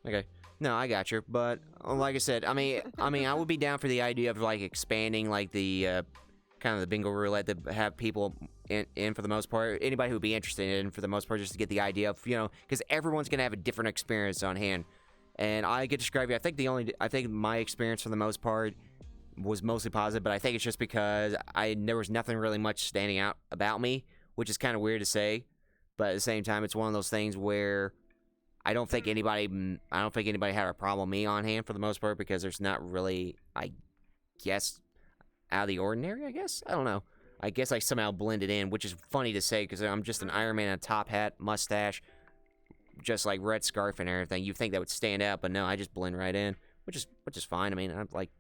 Okay. No, I got you. But like I said, I mean, I would be down for the idea of like expanding like the kind of the bingo roulette to have people in for the most part. Anybody who would be interested in for the most part, just to get the idea of, because everyone's gonna have a different experience on hand. And I could describe it. I think my experience for the most part was mostly positive, but I think it's just because there was nothing really much standing out about me, which is kind of weird to say. But at the same time, it's one of those things where I don't think anybody had a problem with me on hand for the most part, because there's not really, I guess, out of the ordinary, I guess? I don't know. I guess I somehow blended in, which is funny to say, because I'm just an Iron Man in a top hat, mustache, just like red scarf and everything. You'd think that would stand out, but no, I just blend right in, which is fine. I mean, I'm like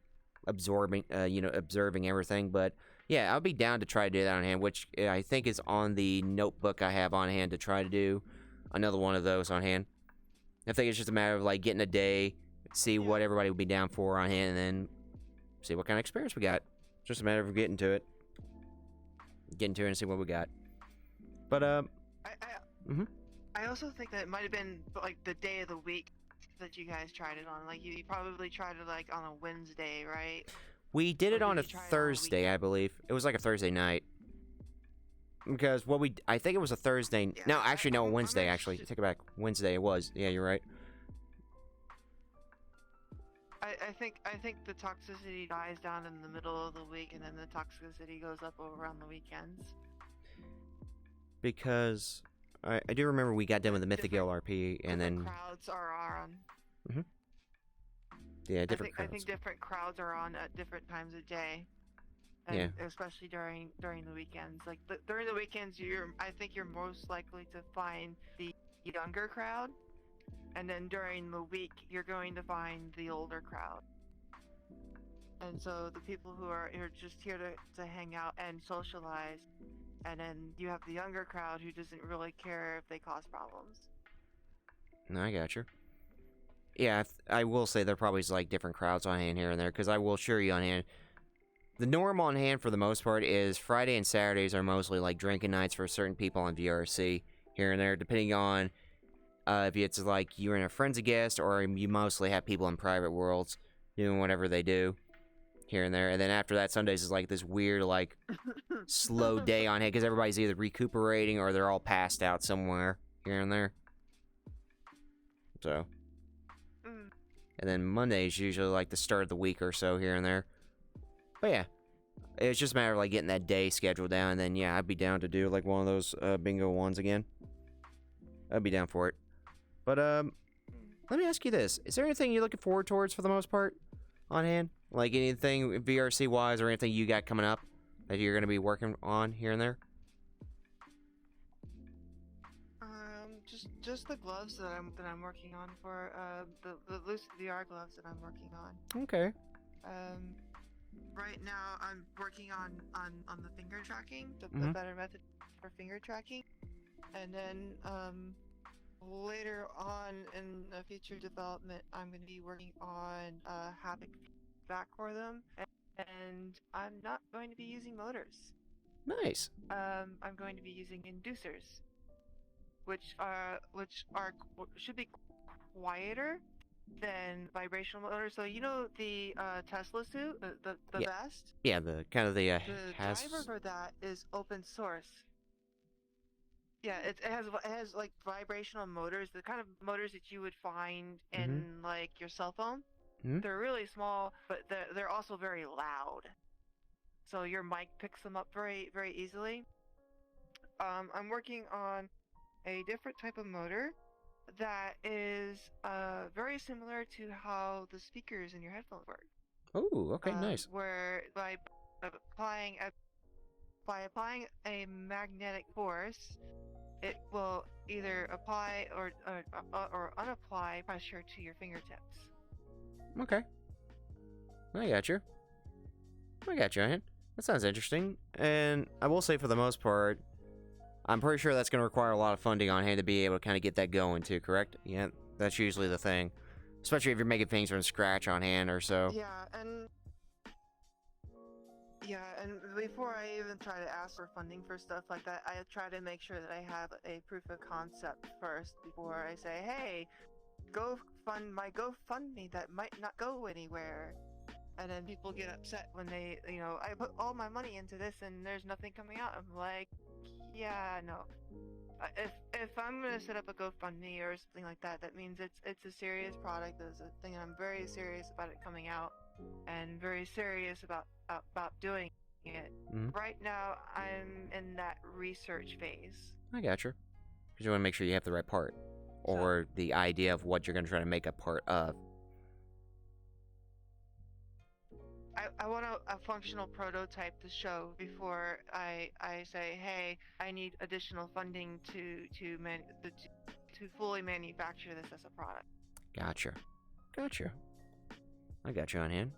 observing everything, but yeah, I'll be down to try to do that on hand, which I think is on the notebook I have on hand to try to do another one of those on hand. I think it's just a matter of like getting a day, see what everybody would be down for on hand, and then see what kind of experience we got. Just a matter of getting to it and see what we got. But I also think that it might have been like the day of the week that you guys tried it on. Like you probably tried it like on a Wednesday, right? We did it on a Thursday, I believe. It was like a Thursday night. Because I think it was a Thursday. Yeah, no, actually, no, Wednesday. Actually, take it back. Wednesday it was. Yeah, you're right. I think the toxicity dies down in the middle of the week, and then the toxicity goes up around the weekends. Because I do remember we got done with the Mythic LRP, and then crowds are on. Mm-hmm. Yeah, different crowds. I think different crowds are on at different times of day. And yeah. Especially during the weekends. Like during the weekends, I think you're most likely to find the younger crowd, and then during the week you're going to find the older crowd. And so the people who are just here to hang out and socialize, and then you have the younger crowd who doesn't really care if they cause problems. No, I got you. Yeah, I will say there probably is like different crowds on hand here and there, because I will assure you on hand, the norm on hand for the most part is Friday and Saturdays are mostly like drinking nights for certain people on VRC here and there, depending on if it's like you're in a friend's a guest, or you mostly have people in private worlds doing whatever they do here and there. And then after that, Sundays is like this weird, like, slow day on hand, because everybody's either recuperating or they're all passed out somewhere here and there. So. And then Monday's usually like the start of the week or so here and there. But yeah, it's just a matter of like getting that day scheduled down, and then yeah, I'd be down to do like one of those bingo ones again. I'd be down for it. But let me ask you this: is there anything you're looking forward towards for the most part on hand? Like anything VRC wise, or anything you got coming up that you're gonna be working on here and there? Just the gloves that I'm working on for the Lucid VR gloves that I'm working on. Okay. Right now I'm working on the finger tracking, the better method for finger tracking, and then later on in a future development, I'm going to be working on haptic feedback for them, and I'm not going to be using motors. Nice. I'm going to be using inducers, which should be quieter than vibrational motors. So you know the Tesla suit, the vest. Yeah, the kind of the driver for that is open source. Yeah, it has like vibrational motors, the kind of motors that you would find in like your cell phone. They're really small, but they're also very loud. So your mic picks them up very, very easily. I'm working on a different type of motor that is very similar to how the speakers in your headphones work. Oh, okay, nice. Where by applying a magnetic force, it will either apply or unapply pressure to your fingertips. Okay. I got you, man. That sounds interesting. And I will say, for the most part, I'm pretty sure that's going to require a lot of funding on hand to be able to kind of get that going too, correct? Yeah, that's usually the thing. Especially if you're making things from scratch on hand or so. Yeah, and before I even try to ask for funding for stuff like that, I try to make sure that I have a proof of concept first before I say, hey, go fund my GoFundMe that might not go anywhere. And then people get upset when they, I put all my money into this and there's nothing coming out. I'm like, yeah, no. If I'm gonna set up a GoFundMe or something like that, that means it's a serious product. There's a thing, and I'm very serious about it coming out, and very serious about doing it. Mhm. Right now, I'm in that research phase. I gotcha. Because you want to make sure you have the right part, or the idea of what you're going to try to make a part of. I want a functional prototype to show before I say, hey, I need additional funding to fully manufacture this as a product. Gotcha. I got you on hand.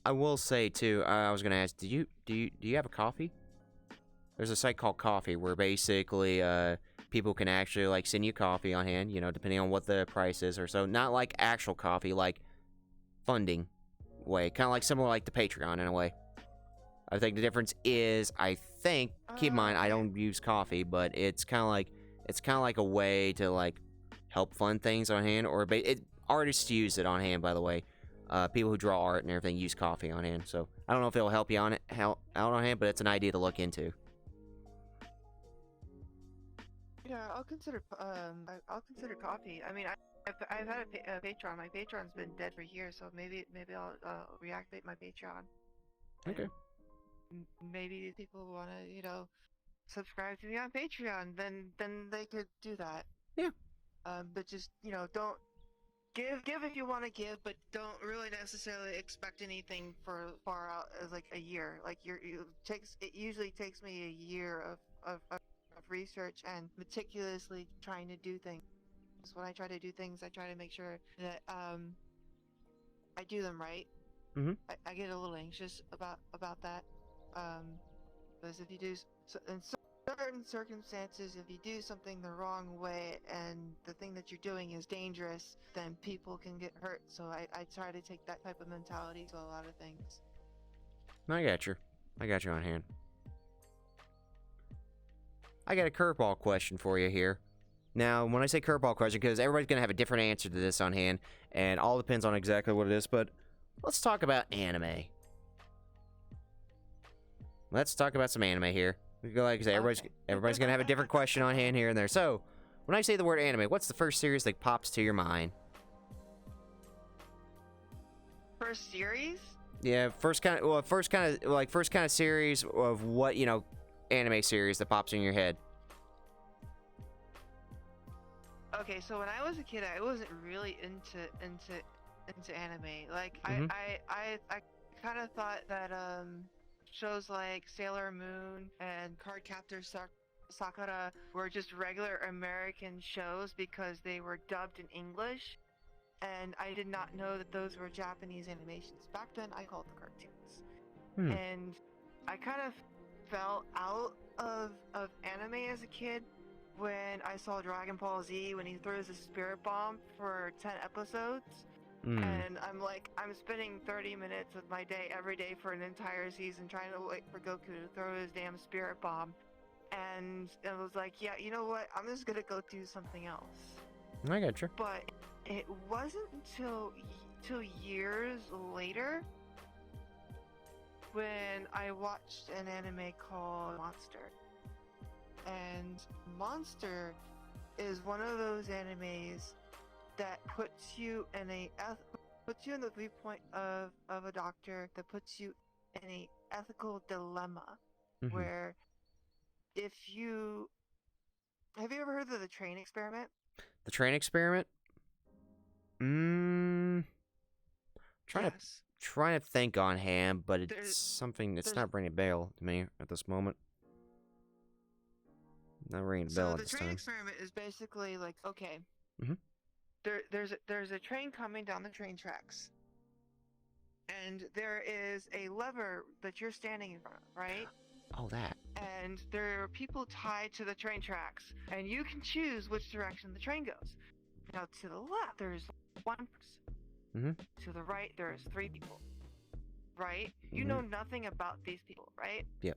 I will say too. I was gonna ask, do you have a coffee? There's a site called Coffee where basically people can actually like send you coffee on hand. Depending on what the price is or so. Not like actual coffee, like funding way, kind of like similar like the Patreon in a way. I think the difference is, keep in mind I don't use coffee, but it's kind of like a way to like help fund things on hand, or artists use it on hand, by the way. People who draw art and everything use coffee on hand, so I don't know if it'll help you out on hand, but it's an idea to look into. Yeah, I'll consider coffee. I mean, I've had a Patreon. My Patreon's been dead for years, so maybe I'll reactivate my Patreon. Okay. Maybe people want to subscribe to me on Patreon. Then they could do that. Yeah. But just don't give if you want to give, but don't really necessarily expect anything for far out as like a year. Like it usually takes me a year of research and meticulously trying to do things. When I try to do things, I try to make sure that I do them right. Mm-hmm. I get a little anxious about that, because if you do in certain circumstances, if you do something the wrong way and the thing that you're doing is dangerous, then people can get hurt. So I try to take that type of mentality to a lot of things. I got you on hand. I got a curveball question for you here. Now, when I say curveball question, because everybody's going to have a different answer to this on hand, and all depends on exactly what it is, but let's talk about anime. Let's talk about some anime here. Like I say, everybody's going to have a different question on hand here and there. So, when I say the word anime, what's the first series that pops to your mind? First series? Yeah, first kind of series of what, anime series that pops in your head. Okay, so when I was a kid, I wasn't really into anime. Like Mhm. I kind of thought that shows like Sailor Moon and Cardcaptor Sakura were just regular American shows because they were dubbed in English, and I did not know that those were Japanese animations. Back then, I called them cartoons. And I kind of fell out of anime as a kid when I saw Dragon Ball Z, when he throws a spirit bomb for 10 episodes. And I'm spending 30 minutes of my day every day for an entire season trying to wait for Goku to throw his damn spirit bomb. And I was like, yeah, you know what? I'm just gonna go do something else. I got you. But it wasn't until years later when I watched an anime called Monster. And Monster is one of those animes that puts you in the viewpoint of a doctor, that puts you in a ethical dilemma. Mm-hmm. Where have you ever heard of the train experiment? The train experiment? Trying to think on hand, but it's something that's not ringing a bell to me at this moment. Not ringing a bell at this time. So the train experiment is basically like, okay, mm-hmm. there's a train coming down the train tracks, and there is a lever that you're standing in front of, right? Oh, that. And there are people tied to the train tracks, and you can choose which direction the train goes. Now, to the left, there's one person. Mm-hmm. To the right, there's 3 people. Right? Mm-hmm. You know nothing about these people, right? Yep.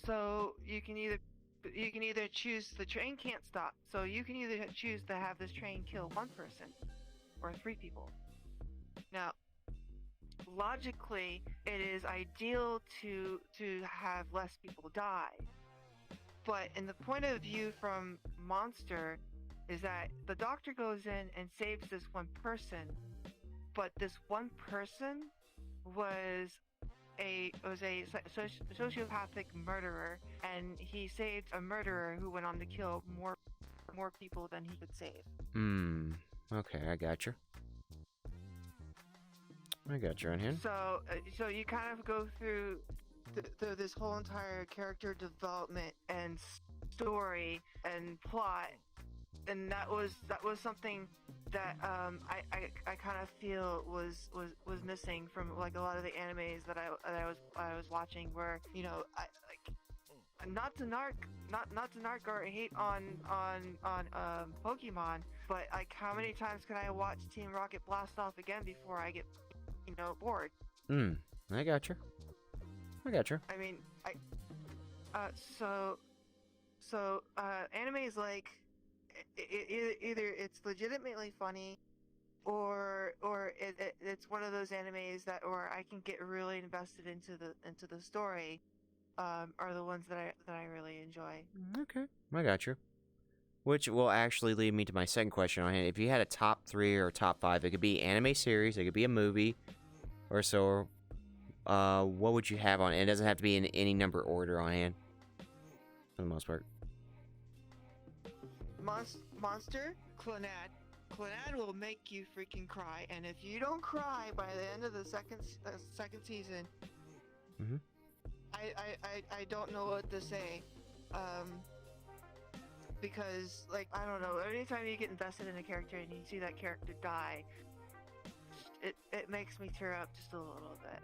So you can either choose, the train can't stop, so you can either choose to have this train kill 1 person or 3 people. Now, logically, it is ideal to have less people die. But in the point of view from Monster, is that the doctor goes in and saves this one person, but this one person was a sociopathic murderer, and he saved a murderer who went on to kill more people than he could save. Okay, I got you. I got you on here. So you kind of go through this whole entire character development and story and plot, and that was something that I kind of feel was missing from like a lot of the animes that I was watching, where not to narc or hate on Pokemon, but like how many times can I watch Team Rocket blast off again before I get bored? I got you. I mean, anime is like either it's legitimately funny, or it's one of those animes that where I can get really invested into the story. Are the ones that I really enjoy. Okay, I got you. Which will actually lead me to my second question on hand. If you had a top 3 or top 5, it could be anime series, it could be a movie, or so. What would you have on it? It doesn't have to be in any number order on hand, for the most part. Monster, Clannad. Clannad will make you freaking cry, and if you don't cry by the end of the second season, I don't know what to say. Because like I don't know, anytime you get invested in a character and you see that character die, it makes me tear up just a little bit.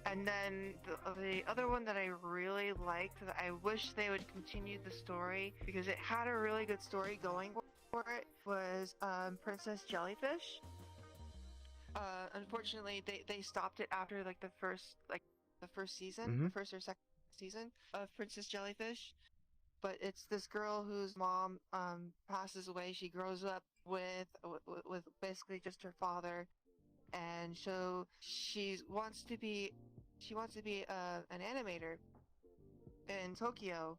And then the other one that I really liked, that I wish they would continue the story because it had a really good story going for it, was Princess Jellyfish. Unfortunately, they stopped it after like the first season, the first or second season of Princess Jellyfish. But it's this girl whose mom passes away. She grows up with basically just her father, and so she wants to be an animator in Tokyo.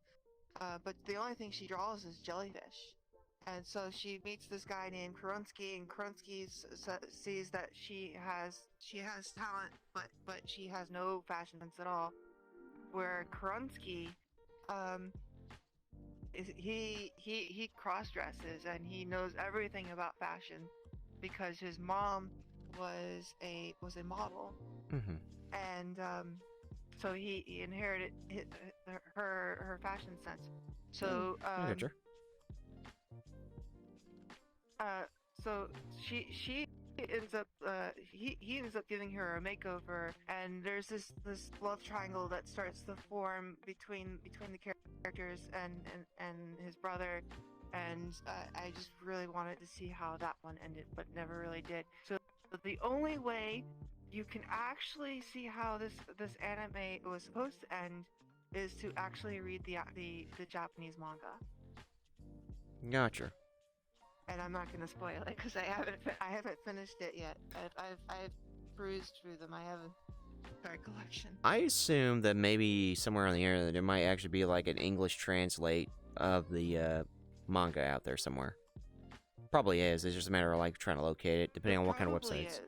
But the only thing she draws is jellyfish. And so she meets this guy named Kuronsky, and Kuronsky sees that she has talent, but she has no fashion sense at all. Where Kuronsky, he cross dresses and he knows everything about fashion because his mom was a model, and so he inherited her fashion sense. So so she ends up he ends up giving her a makeover, and there's this love triangle that starts to form between the characters and his brother, and I just really wanted to see how that one ended, but never really did. So the only way you can actually see how this anime was supposed to end is to actually read the Japanese manga. Gotcha. And I'm not gonna spoil it because I haven't finished it yet. I've perused through them. I have an entire collection. I assume that maybe somewhere on the internet there might actually be like an English translate of the manga out there somewhere. Probably is. It's just a matter of like trying to locate it, depending on what kind of websites.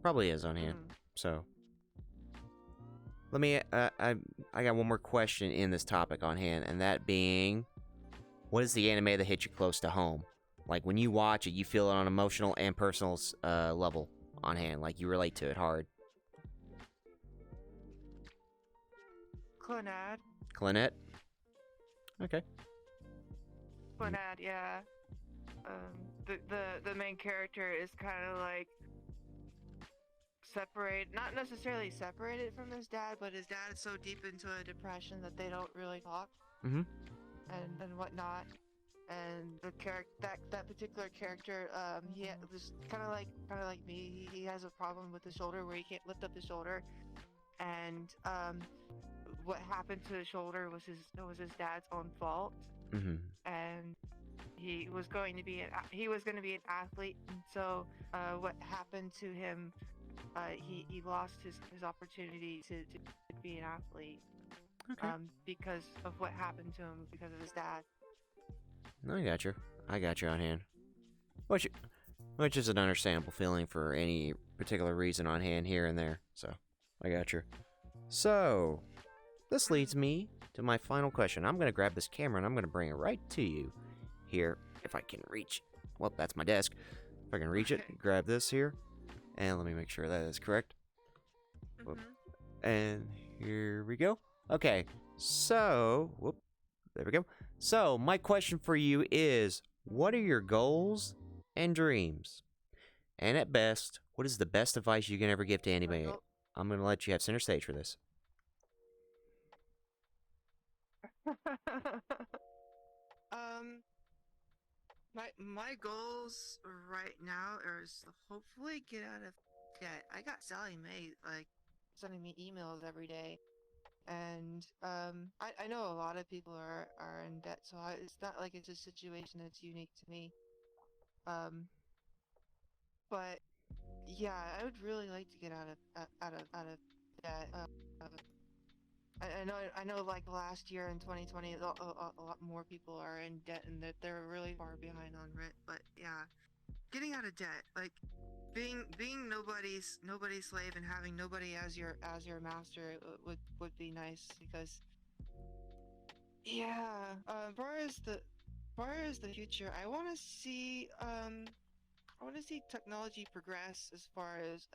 Probably is on hand. So let me. I got one more question in this topic on hand, and that being, what is the anime that hits you close to home? Like when you watch it, you feel it on an emotional and personal level on hand. Like you relate to it hard. Clannad. Clannad? Okay. Clannad, yeah. The main character is kind of like not necessarily separated from his dad, but his dad is so deep into a depression that they don't really talk. And whatnot. And the that particular character, he was kind of like me. He has a problem with his shoulder where he can't lift up his shoulder, and what happened to his shoulder was his dad's own fault. And he was going to be an athlete, and so what happened to him? He lost his opportunity to be an athlete Okay. because of what happened to him because of his dad. I got you on hand. Which is an understandable feeling for any particular reason on hand here and there. So, I got you. So, this leads me to my final question. I'm going to grab this camera and I'm going to bring it right to you here, if I can reach. Well, that's my desk. If I can reach it, grab this here. And let me make sure that is correct. And here we go. Okay, so, there we go. So, my question for you is, what are your goals and dreams? And at best, what is the best advice you can ever give to anybody? I'm going to let you have center stage for this. My goals right now are to hopefully get out of debt. I got Sally Mae like sending me emails every day, and I know a lot of people are in debt, so it's not like it's a situation that's unique to me. But yeah, I would really like to get out of debt. I know like last year in 2020 a lot more people are in debt and that they're really far behind on rent, but yeah, getting out of debt, like being nobody's slave and having nobody as your master would be nice, because yeah, far as the future, I want to see technology progress as far as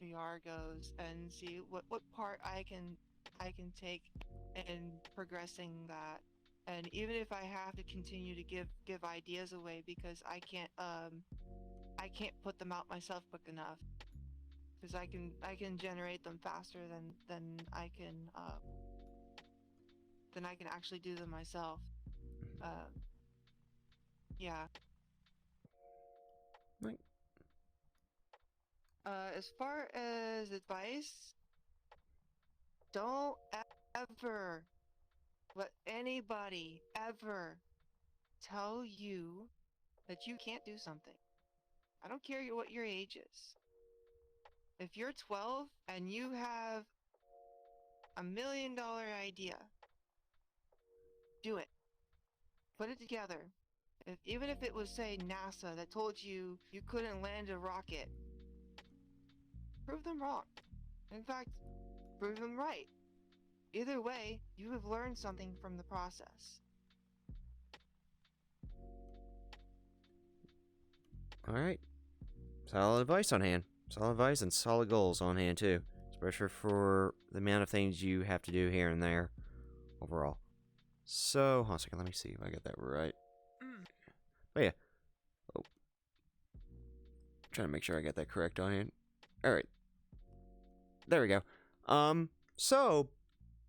VR goes, and see what part I can take in progressing that. And even if I have to continue to give ideas away because I can't put them out myself quick enough, because I can generate them faster than I can actually do them myself. Uh, yeah. Right. As far as advice, don't ever let anybody ever tell you that you can't do something. I don't care what your age is. If you're 12 and you have $1 million idea, do it. Put it together. Even if it was, say, NASA that told you you couldn't land a rocket, prove them wrong. In fact, prove them right. Either way, you have learned something from the process. Alright. Solid advice on hand. Solid advice and solid goals on hand, too. Especially for the amount of things you have to do here and there overall. So, hold on a second. Let me see if I got that right. Oh, yeah. Oh. Trying to make sure I got that correct on hand. Alright. There we go. So,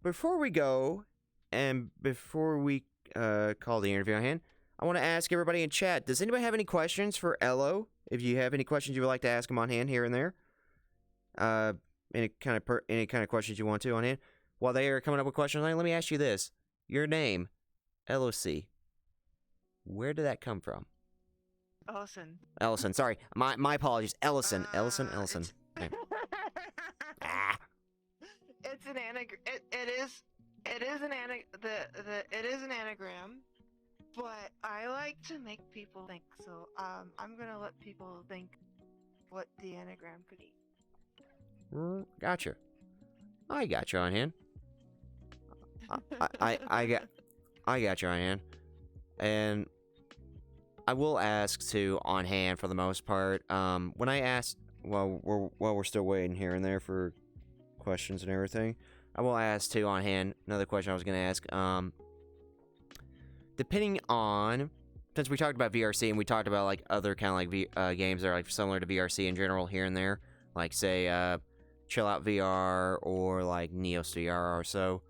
before we go, and before we call the interview on hand, I want to ask everybody in chat, does anybody have any questions for Ello? If you have any questions you would like to ask him on hand here and there. Any kind of questions you want to on hand. While they are coming up with questions, let me ask you this. Your name, LOC. Where did that come from? Ellison, sorry. My apologies. Ellison. It's Okay. Ah. it's an anagram. It is an anagram, but I like to make people think. So I'm gonna let people think what the anagram could be. Gotcha. I got you on hand. I got you on hand. And I will ask too on hand for the most part. When I ask, while we're still waiting here and there for questions and everything, I will ask too on hand. Another question I was gonna ask. Depending on, since we talked about VRC and we talked about like other kind of like games that are like similar to VRC in general here and there, like say Chill Out VR or like Neos VR or so.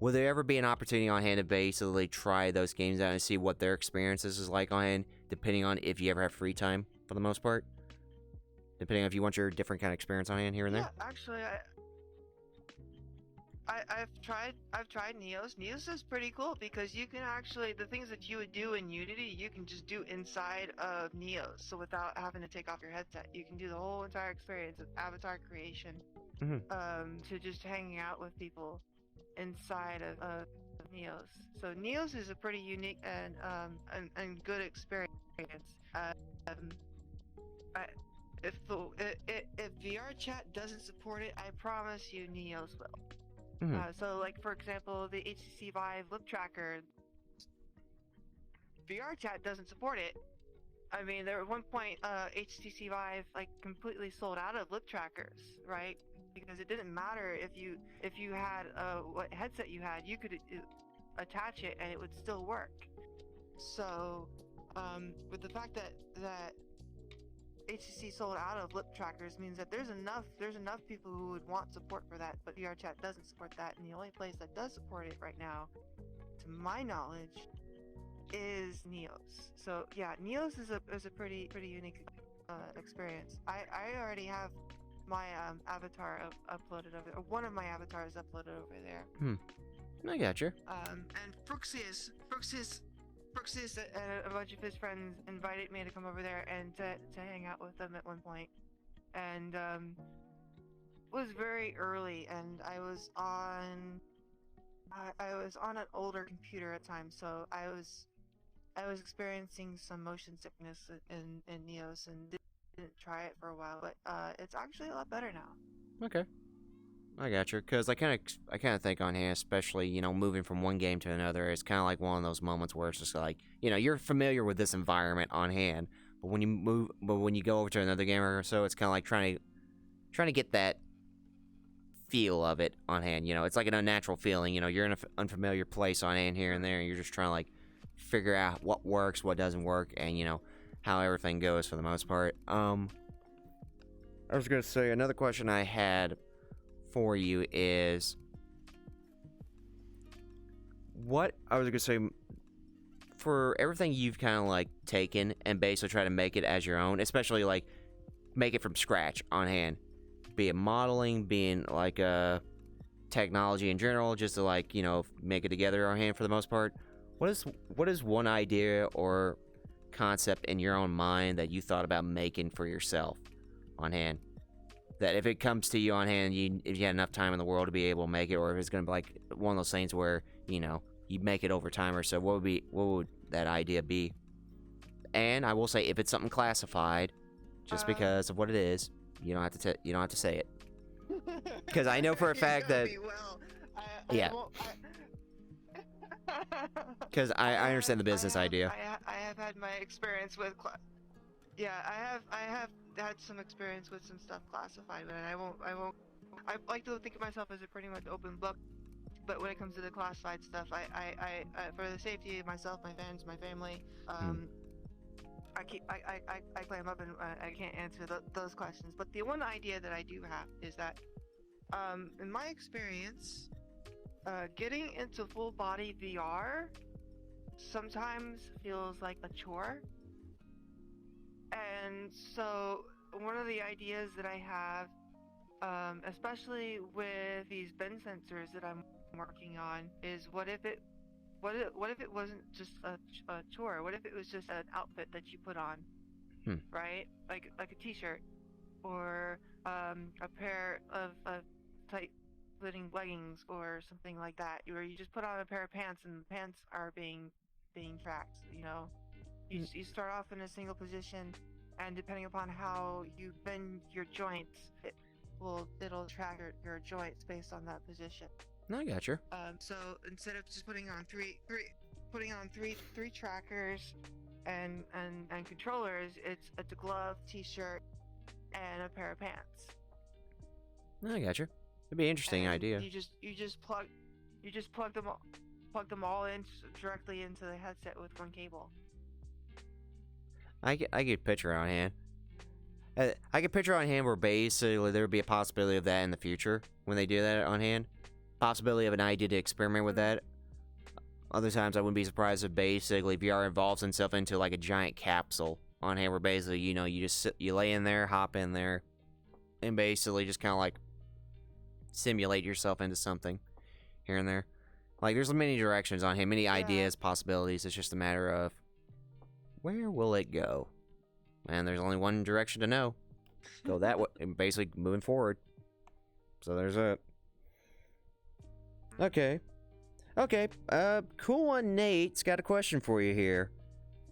Will there ever be an opportunity on hand to basically try those games out and see what their experiences is like on hand, depending on if you ever have free time, for the most part? Depending on if you want your different kind of experience on hand here and there? Yeah, actually, I've tried Neos. Neos is pretty cool because you can actually the things that you would do in Unity, you can just do inside of Neos. So without having to take off your headset, you can do the whole entire experience of avatar creation, Hmm. to just hanging out with people inside of Neos. So Neos is a pretty unique and good experience. Um, I, if VR chat doesn't support it, I promise you Neos will. Hmm. So, like for example, the HTC Vive lip tracker, VR chat doesn't support it. I mean, there at one point, HTC Vive like completely sold out of lip trackers, right? Because it didn't matter if you had what headset you had, you could attach it and it would still work. So, with the fact that HTC sold out of lip trackers means that there's enough people who would want support for that, but VRChat doesn't support that, and the only place that does support it right now, to my knowledge, is Neos. So yeah, Neos is a pretty unique experience. I already have my avatar uploaded over, or one of my avatars uploaded over there. I gotcha. And Fruxius and a bunch of his friends invited me to come over there and to hang out with them at one point. And it was very early, and I was on an older computer at times, so I was experiencing some motion sickness in Neos and didn't try it for a while, but it's actually a lot better now. Okay. I gotcha. Because I kind of think on hand, especially, moving from one game to another, it's kind of like one of those moments where it's just like, you're familiar with this environment on hand, but when you go over to another game or so, it's kind of like trying to get that feel of it on hand. It's like an unnatural feeling. You're in an unfamiliar place on hand here and there, and you're just trying to like figure out what works, what doesn't work, and how everything goes for the most part. I was gonna say another question I had for you is what I was gonna say for everything you've kind of like taken and basically try to make it as your own, especially like make it from scratch on hand, be it modeling, being like technology in general, just to like make it together on hand for the most part. What is one idea or concept in your own mind that you thought about making for yourself on hand? That if it comes to you on hand, if you had enough time in the world to be able to make it, or if it's going to be like one of those things where, you make it over time or so, what would that idea be? And I will say, if it's something classified, just because of what it is, you don't have to say it. Because I know for a fact that... Because I understand the business idea. I have had my experience with... I have had some experience with some stuff classified, but I won't. I like to think of myself as a pretty much open book, but when it comes to the classified stuff, I for the safety of myself, my fans, my family, I clam up and I can't answer those questions. But the one idea that I do have is that, in my experience, getting into full body VR sometimes feels like a chore. And so one of the ideas that I have, especially with these bend sensors that I'm working on, is what if it wasn't just a chore? What if it was just an outfit that you put on, right? Like a t-shirt or a pair of tight fitting leggings or something like that, where you just put on a pair of pants and the pants are being tracked. You start off in a single position, and depending upon how you bend your joints, it'll track your joints based on that position. No, I got you. So instead of just putting on three trackers and controllers, it's a glove, t-shirt, and a pair of pants. No, I got you. It'd be an interesting idea. You just plug them all in directly into the headset with one cable. I get picture on hand. I get picture on hand where basically there would be a possibility of that in the future when they do that on hand. Possibility of an idea to experiment with that. Other times I wouldn't be surprised if basically VR evolves itself into like a giant capsule on hand where basically you lay in there, hop in there, and basically just kind of like simulate yourself into something. here and there. Like, there's many directions on hand, many ideas, possibilities. It's just a matter of where will it go? And there's only one direction to know. Go that way, and basically moving forward. So there's it. Okay. Okay, cool one Nate's got a question for you here.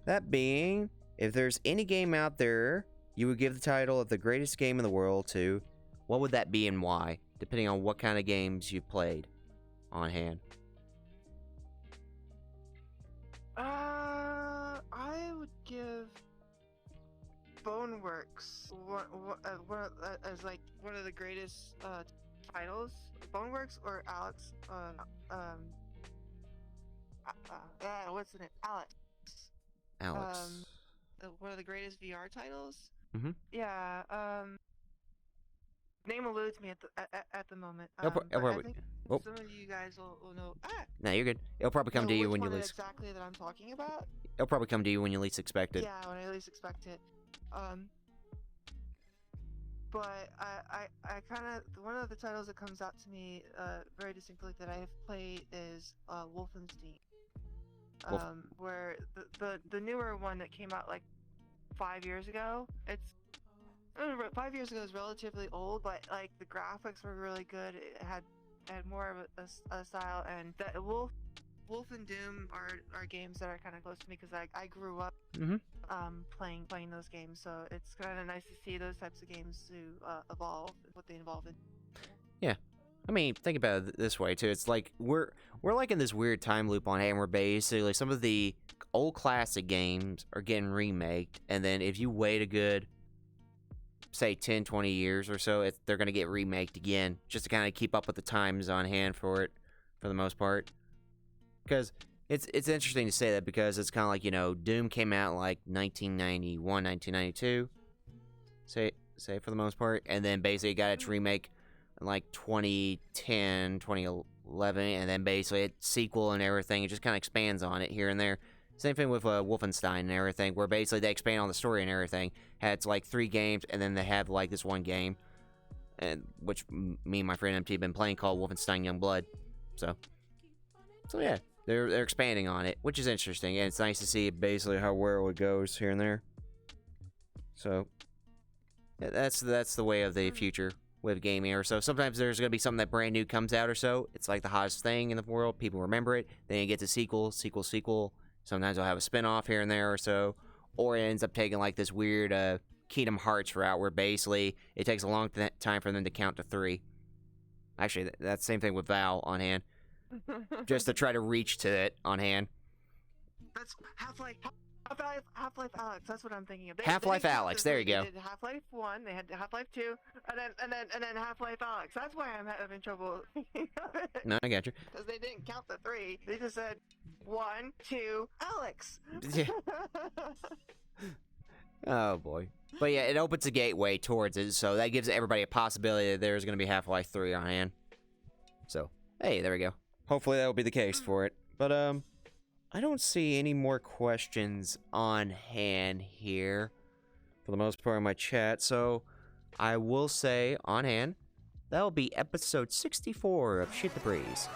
That being, if there's any game out there you would give the title of the greatest game in the world to, what would that be and why? Depending on what kind of games you've played on hand. I would give Boneworks as like one of the greatest titles. Boneworks or Alex. What's the name? Alex. One of the greatest VR titles. Mm-hmm. Yeah. Name eludes me at the moment. I think Oh. some of you guys will know. No, you're good. It'll probably come to you when you least. Exactly that I'm talking about. It'll probably come to you when you least expect it. Yeah, when I least expect it. But I kind of, one of the titles that comes out to me very distinctly that I have played is Wolfenstein. Where the newer one that came out like 5 years ago, 5 years ago is relatively old, but like the graphics were really good. It had more of a style, and that Wolf and Doom are games that are kind of close to me because I grew up playing those games. So it's kind of nice to see those types of games to evolve what they involve in. Yeah. I mean, think about it this way too. It's like we're like in this weird time loop on hand where basically some of the old classic games are getting remaked, and then if you wait a good, say, 10, 20 years or so, they're going to get remaked again, just to kind of keep up with the times on hand for it, for the most part. Because it's interesting to say that, because it's kind of like, you know, Doom came out like 1991, 1992, say for the most part, and then basically it got its remake in like 2010, 2011, and then basically its sequel and everything, it just kind of expands on it here and there. Same thing with Wolfenstein and everything, where basically they expand on the story and everything. Had like 3 games, and then they have like this one game, and which me and my friend MT have been playing, called Wolfenstein Youngblood. So yeah, they're expanding on it, which is interesting, and it's nice to see basically where it goes here and there. So yeah, that's the way of the future with gaming. Or so sometimes there's gonna be something that brand new comes out, or so it's like the hottest thing in the world. People remember it. Then it gets a sequel. Sometimes they'll have a spin-off here and there or so, or it ends up taking like this weird Kingdom Hearts route where basically it takes a long time for them to count to 3. Actually, that's the same thing with Val on hand, just to try to reach to it on hand. That's Half-Life Alex. That's what I'm thinking of. Half-Life Alex. There you go. They did Half-Life 1. They had Half-Life 2, and then Half-Life Alex. That's why I'm having trouble thinking of it. No, I got you. Because they didn't count the 3. They just said 1, 2, Alex. Yeah. Oh boy. But yeah, it opens a gateway towards it, so that gives everybody a possibility that there's going to be Half-Life 3 on hand. So, hey, there we go. Hopefully that will be the case for it. But I don't see any more questions on hand here for the most part in my chat, so I will say on hand, that'll be episode 64 of Shoot the Breeze.